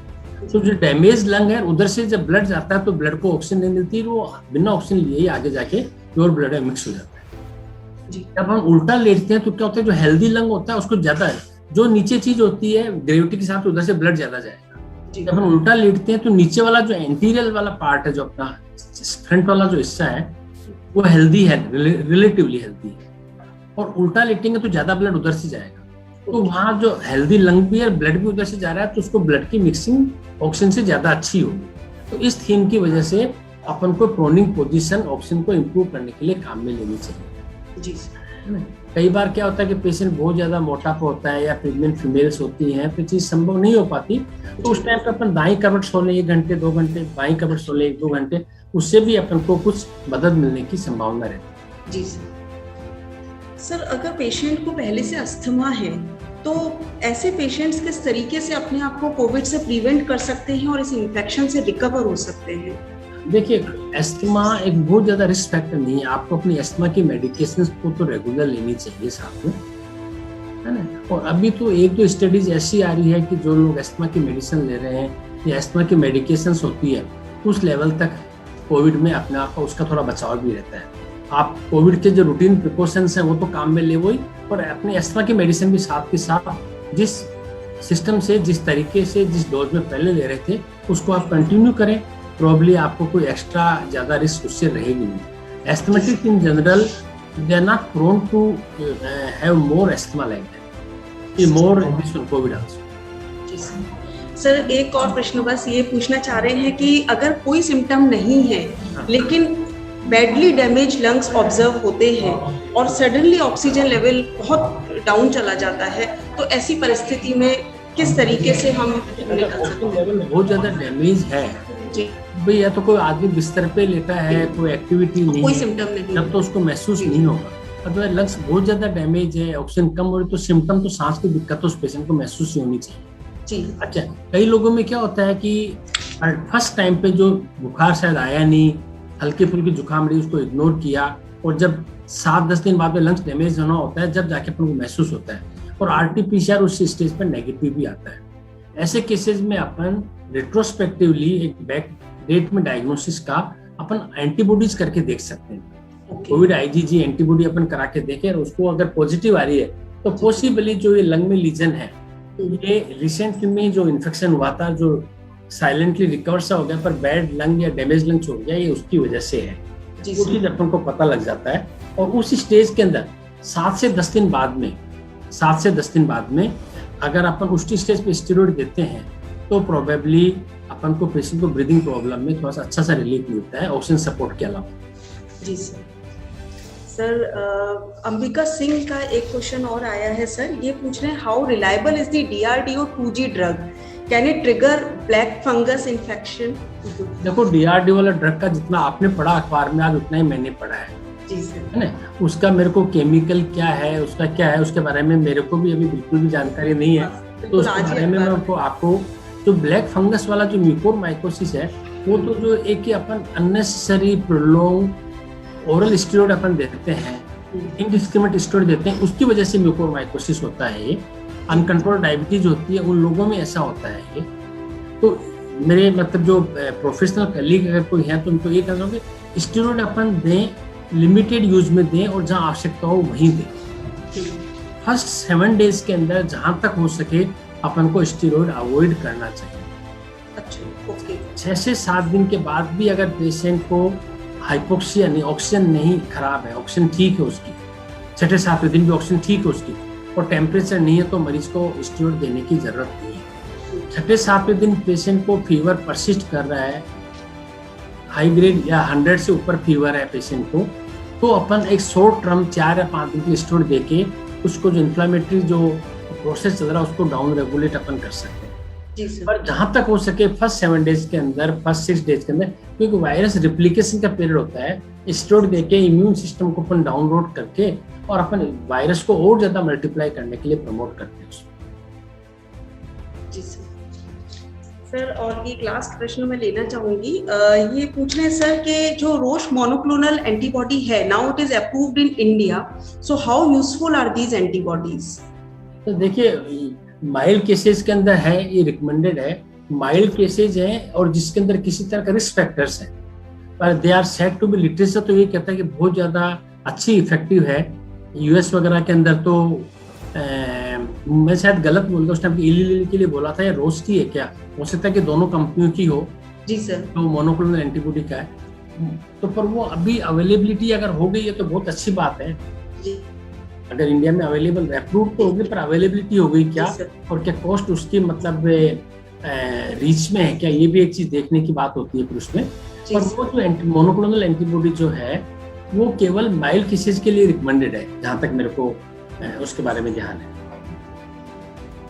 तो जो डैमेज लंग है, उधर से जब ब्लड जाता है तो ब्लड को ऑक्सीजन नहीं मिलती, वो बिना ऑक्सीजन लिए ही आगे जाके प्योर ब्लड में मिक्स हो जाता है। जब हम उल्टा लेटते हैं तो क्या होता है, जो हेल्दी लंग होता है उसको ज्यादा जो नीचे चीज होती है ग्रेविटी के साथ उधर से ब्लड ज्यादा जाएगा। जी। जब हम उल्टा लेटते हैं तो नीचे वाला जो एंटीरियर वाला पार्ट है, जो अपना फ्रंट वाला जो हिस्सा है वो हेल्दी है, रिलेटिवली हेल्दी है, और उल्टा लेटेंगे तो ज्यादा ब्लड उधर से जाएगा। तो वहाँ जो हेल्दी लंग भी है, ब्लड भी उधर से जा रहा है, तो उसको ब्लड की मिक्सिंग ऑक्सीजन से ज्यादा अच्छी होगी। तो इस थीम की वजह से अपन को प्रोनिंग पोजीशन ऑक्सीजन को इम्प्रूव करने के लिए काम में लेनी चाहिए। जी। कई बार क्या होता है कि पेशेंट बहुत ज्यादा मोटापा होता है या प्रेग्नेंट फीमेल्स होती हैं, तो चीज संभव नहीं हो पाती, तो उस टाइम पे अपन दाईं करवट सो लें 1 घंटे 2 घंटे, बाईं करवट सो लें 1-2 घंटे, उससे भी अपन को कुछ मदद मिलने की संभावना रहती है। जी सर, अगर पेशेंट को पहले से अस्थमा है तो ऐसे पेशेंट्स किस तरीके से अपने आप को कोविड से प्रिवेंट कर सकते हैं और इस इन्फेक्शन से रिकवर हो सकते हैं? देखिए, एस्थमा एक बहुत ज्यादा रिस्क फैक्टर नहीं है। आपको अपनी एस्थमा की मेडिकेशंस को तो रेगुलर लेनी चाहिए साथ में, है ना। और अभी तो 1-2 स्टडीज ऐसी आ रही है कि जो लोग एस्थमा की मेडिसिन ले रहे हैं या एस्थमा की मेडिकेशंस होती है, उस लेवल तक कोविड में अपने आप का उसका थोड़ा बचाव भी रहता है। आप कोविड के जो रूटीन प्रिकॉशंस हैं वो तो काम में ले वही, और अपनी एस्थमा की मेडिसिन भी साथ के साथ जिस सिस्टम से, जिस तरीके से, जिस डोज में पहले ले रहे थे उसको आप कंटिन्यू करें। प्रॉब्ली आपको कोई एक्स्ट्रा ज्यादा रिस्क उससे रहेगी नहीं। Asthmatic in general they are not prone to have more asthma like that, more this Covid also. Sir, एक और प्रश्न बस ये पूछना चाह रहे हैं कि अगर कोई सिम्टम नहीं है लेकिन बैडली डैमेज लंग्स ऑब्जर्व होते हैं और सडनली ऑक्सीजन लेवल बहुत डाउन चला जाता है, तो ऐसी परिस्थिति में किस तरीके से हम निकल सकते हैं? लेवल बहुत ज्यादा डैमेज है जी भाई, या तो कोई आदमी बिस्तर पे लेटा है, कोई एक्टिविटी नहीं, कोई सिम्टम नहीं, तब तो उसको महसूस नहीं होगा। अगर लंग्स बहुत ज्यादा डैमेज है, ऑक्सीजन कम हो रही, तो सिम्टम तो सांस की दिक्कत तो उस पेशेंट को महसूस ही होनी चाहिए। जी। अच्छा, कई लोगों में क्या होता है कि फर्स्ट टाइम पे जो बुखार शायद आया नहीं, हल्की फुल्की जुकाम रही, उसको इग्नोर किया, और जब 7-10 दिन बाद में लंग्स डैमेज होना होता है, जब जाके अपन को महसूस होता है, और आरटी-पीसीआर उस स्टेज पर नेगेटिव भी आता है। ऐसे केसेस में अपन रेट्रोस्पेक्टिवली एक बैक डेट में डायग्नोसिस का अपन एंटीबॉडीज करके देख सकते हैं। कोविड आईजीजी एंटीबॉडी अपन करा के देखें, और उसको अगर पॉजिटिव आ रही है तो पॉसिबली जो ये लंग में लीजन है, ये रिसेंटली में जो इन्फेक्शन हुआ था, जो साइलेंटली रिकवर सा हो गया पर बैड लंग या डैमेज लंग छोड़ गया, ये उसकी वजह से है। वो चीज अपन को पता लग जाता है, और उस स्टेज के अंदर 7 से 10 दिन बाद में अगर अपन उस स्टेज पे स्टेरॉइड देते हैं तो प्रोबेबली अपन को पेशेंट को ब्रीदिंग प्रॉब्लम में थोड़ा सा अच्छा सा रिलीफ मिलता है ऑक्सीजन सपोर्ट के अलावा। जी सर। सर, अंबिका सिंह का एक क्वेश्चन और आया है सर, ये पूछ रहे हैं how reliable is the DRDO 2G drug, can it trigger black fungus infection? देखो, DRDO वाला ड्रग का जितना आपने पढ़ा अखबार में आज, उतना ही मैंने पढ़ा है। जी सर। है ना, उसका मेरे को केमिकल क्या है, उसका क्या है, उसके बारे में मेरे को भी अभी बिल्कुल भी जानकारी नहीं है। तो उसके बारे में मैं आपको जो ब्लैक फंगस वाला जो म्यूकोरमाइकोसिस है, वो तो जो एक अपन अननेसेसरी प्रोलॉन्ग ओरल स्टेरॉइड अपन देते हैं, इनडिस्क्रिमिनेट स्टेरॉइड देते हैं, उसकी वजह से म्यूकोरमाइकोसिस होता है। ये अनकंट्रोल्ड डायबिटीज होती है, उन लोगों में ऐसा होता है ये। तो मेरे मतलब जो प्रोफेशनल कलीग अगर कोई है तो उनको ये कहना होगा कि स्टेरॉइड अपन दें, लिमिटेड यूज में दें, और जहाँ आवश्यकता हो वहीं दें। फर्स्ट 7 डेज के अंदर जहाँ तक हो सके अपन को स्टेरॉइड अवॉइड करना चाहिए। अच्छा, ओके। 6 से 7 दिन के बाद भी अगर पेशेंट को हाइपोक्सिया नहीं, ऑक्सीजन नहीं खराब है, ऑक्सीजन ठीक है उसकी, 6-7 दिन भी ऑक्सीजन ठीक है उसकी, और टेम्परेचर नहीं है, तो मरीज को स्टेरॉइड देने की जरूरत नहीं है। 6-7 दिन पेशेंट को फीवर परसिस्ट कर रहा है, हाई ग्रेड या 100 से ऊपर फीवर है पेशेंट को, तो अपन एक शॉर्ट टर्म 4 या 5 दिन की स्टेरॉइड देके उसको जो इन्फ्लेमेटरी जो प्रोसेस चल रहा है उसको डाउन रेगुलेट अपन कर सकते हैं। जी सर। पर जहां तक हो सके फर्स्ट 7 डेज के अंदर, फर्स्ट 6 डेज के अंदर, क्योंकि वायरस रिप्लिकेशन का पीरियड होता है, स्टेरॉइड देके इम्यून सिस्टम को अपन डाउनलोड करके और अपन वायरस को और ज्यादा मल्टीप्लाई करने के लिए प्रमोट करते हैं। जी सर। सर, और एक लास्ट प्रश्न मैं लेना चाहूंगी, ये पूछ रहे हैं सर कि जो रोश मोनोक्लोनल एंटीबॉडी है, now it is approved in India, so how useful are these antibodies? तो देखिए, माइल्ड केसेस के अंदर है, ये रिकमेंडेड है, माइल्ड केसेज हैं और जिसके अंदर किसी तरह का रिस्क फैक्टर्स हैं, पर they are said to be, literature तो ये कहता है कि बहुत ज्यादा अच्छी इफेक्टिव है। यूएस वगैरह के अंदर तो मैं शायद गलत बोल गया, उसने इली लिली के लिए बोला था या रोज की है क्या, हो सकता है कि दोनों कंपनियों की हो। जी सर। तो मोनोक्लोनल एंटीबॉडी का है, तो पर वो अभी अवेलेबिलिटी अगर हो गई है तो बहुत अच्छी बात है जी। अगर इंडिया में अवेलेबल, अप्रूव तो होगी पर अवेलेबिलिटी हो गई क्या, और क्या कॉस्ट उसकी मतलब रीच में है क्या, ये भी एक चीज देखने की बात होती है फिर उसमें। और वो जो मोनोक्लोनल एंटीबॉडी जो है वो केवल माइल्ड केसेस के लिए रिकमेंडेड है, जहां तक मेरे को उसके बारे में ध्यान है।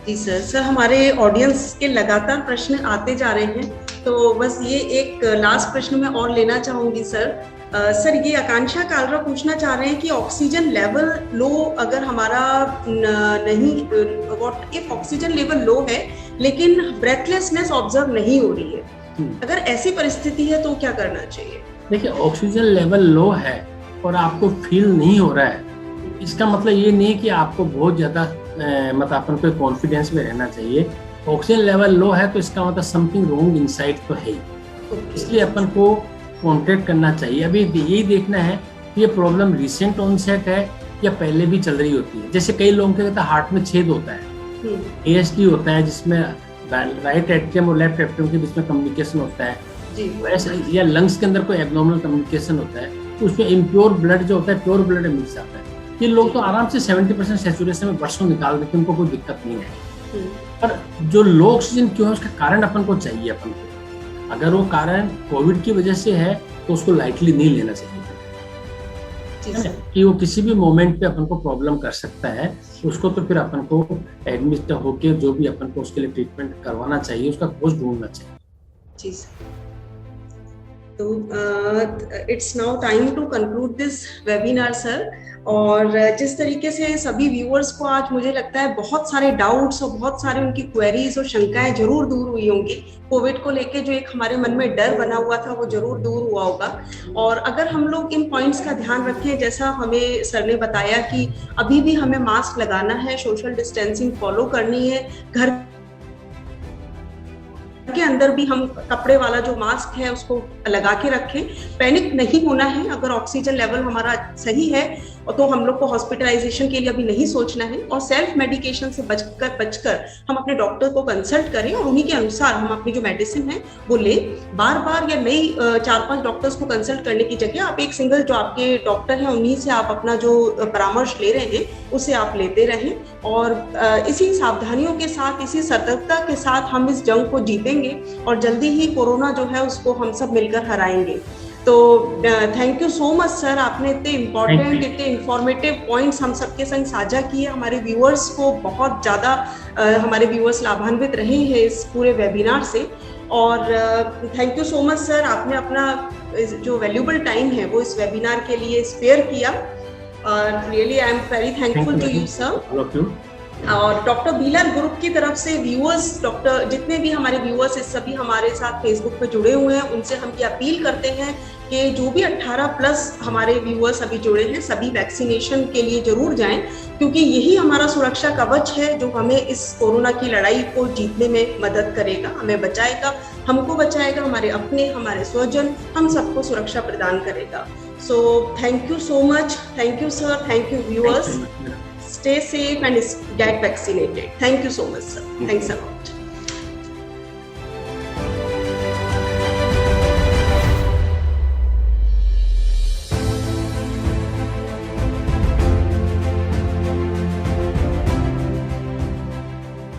जी सर। सर हमारे ऑडियंस के लगातार प्रश्न आते जा रहे हैं, तो बस ये एक लास्ट प्रश्न मैं और लेना चाहूंगी सर। सर ये आकांक्षा कालरा पूछना चाह रहे हैं कि ऑक्सीजन लेवल लो अगर हमारा नहीं, what if oxygen level low है लेकिन ब्रेथलेसनेस ऑब्जर्व नहीं हो रही है, अगर ऐसी परिस्थिति है तो क्या करना चाहिए? देखिए, ऑक्सीजन लेवल लो है और आपको फील नहीं हो रहा है, इसका मतलब ये नहीं कि आपको बहुत ज्यादा मतलब अपन को कॉन्फिडेंस में रहना चाहिए। ऑक्सीजन लेवल लो है तो इसका मतलब समथिंग रॉन्ग इनसाइड तो है ही, इसलिए अपन को कॉन्टेक्ट करना चाहिए। अभी यही देखना है कि ये प्रॉब्लम रिसेंट ऑनसेट है या पहले भी चल रही होती है। जैसे कई लोगों के हार्ट में छेद होता है, ASD होता है जिसमें राइट एट्रियम और लेफ्ट एट्रियम के बीच में कम्युनिकेशन होता है वैसे, या लंग्स के अंदर कोई एब्नॉर्मल कम्युनिकेशन होता है तो उसमें इम्प्योर ब्लड जो होता है प्योर ब्लड मिल जाता है। ये लोग तो आराम से 70% सैचुरेशन में वर्षों निकाल देते हैं, उनको कोई दिक्कत नहीं है। पर जो लो ऑक्सीजन क्यों है उसका कारण अपन को चाहिए। अपन को अगर वो कारण कोविड की वजह से है तो उसको लाइटली नहीं लेना चाहिए कि वो किसी भी मोमेंट पे अपन को प्रॉब्लम कर सकता है। उसको तो फिर अपन को एडमिट होके जो भी अपन को उसके लिए ट्रीटमेंट करवाना चाहिए, उसका कोर्स ढूंढना चाहिए। जी सर। तो it's now time to conclude this webinar sir. और जिस तरीके से सभी व्यूअर्स को आज मुझे लगता है बहुत सारे डाउट्स और बहुत सारे उनकी क्वेरीज और शंकाएं जरूर दूर हुई होंगी। कोविड को लेके जो एक हमारे मन में डर बना हुआ था वो जरूर दूर हुआ होगा। और अगर हम लोग इन पॉइंट्स का ध्यान रखें, जैसा हमें सर ने बताया कि अभी भी हमें मास्क लगाना है, सोशल डिस्टेंसिंग फॉलो करनी है, घर के अंदर भी हम कपड़े वाला जो मास्क है उसको लगा के रखें, पैनिक नहीं होना है। अगर ऑक्सीजन लेवल हमारा सही है तो हम लोग को हॉस्पिटलाइजेशन के लिए अभी नहीं सोचना है, और सेल्फ मेडिकेशन से बचकर हम अपने डॉक्टर को कंसल्ट करें और उन्हीं के अनुसार हम अपनी जो मेडिसिन है वो लें। बार बार या नई 4-5 डॉक्टर्स को कंसल्ट करने की जगह आप एक सिंगल जो आपके डॉक्टर हैं उन्हीं से आप अपना जो परामर्श ले रहे हैं उसे आप लेते रहें, और इसी सावधानियों के साथ, इसी सतर्कता के साथ हम इस जंग को जीतेंगे और जल्दी ही कोरोना जो है उसको हम सब मिलकर हराएंगे। तो thank you so much sir, आपने इतने इम्पोर्टेंट, इतने इंफॉर्मेटिव पॉइंट्स हम सबके संग साझा किए। हमारे व्यूअर्स को बहुत ज़्यादा हमारे व्यूअर्स लाभान्वित रहे हैं इस पूरे वेबिनार से। और thank you so much sir, आपने अपना जो वैल्यूबल टाइम है वो इस वेबिनार के लिए स्पेयर किया। Really I am very thankful to you sir. और डॉक्टर बीलाल ग्रुप की तरफ से व्यूअर्स, डॉक्टर जितने भी हमारे व्यूअर्स इस सभी हमारे साथ फेसबुक पे जुड़े हुए हैं उनसे हम ये अपील करते हैं कि जो भी 18+ हमारे व्यूअर्स अभी जुड़े हैं सभी वैक्सीनेशन के लिए जरूर जाएं, क्योंकि यही हमारा सुरक्षा कवच है जो हमें इस कोरोना की लड़ाई को जीतने में मदद करेगा, हमें बचाएगा, हमको बचाएगा, हमारे अपने, हमारे स्वजन, हम सबको सुरक्षा प्रदान करेगा। So thank you so much, thank you sir, thank you viewers, stay safe and get vaccinated. Thank you so much sir. Thanks a lot.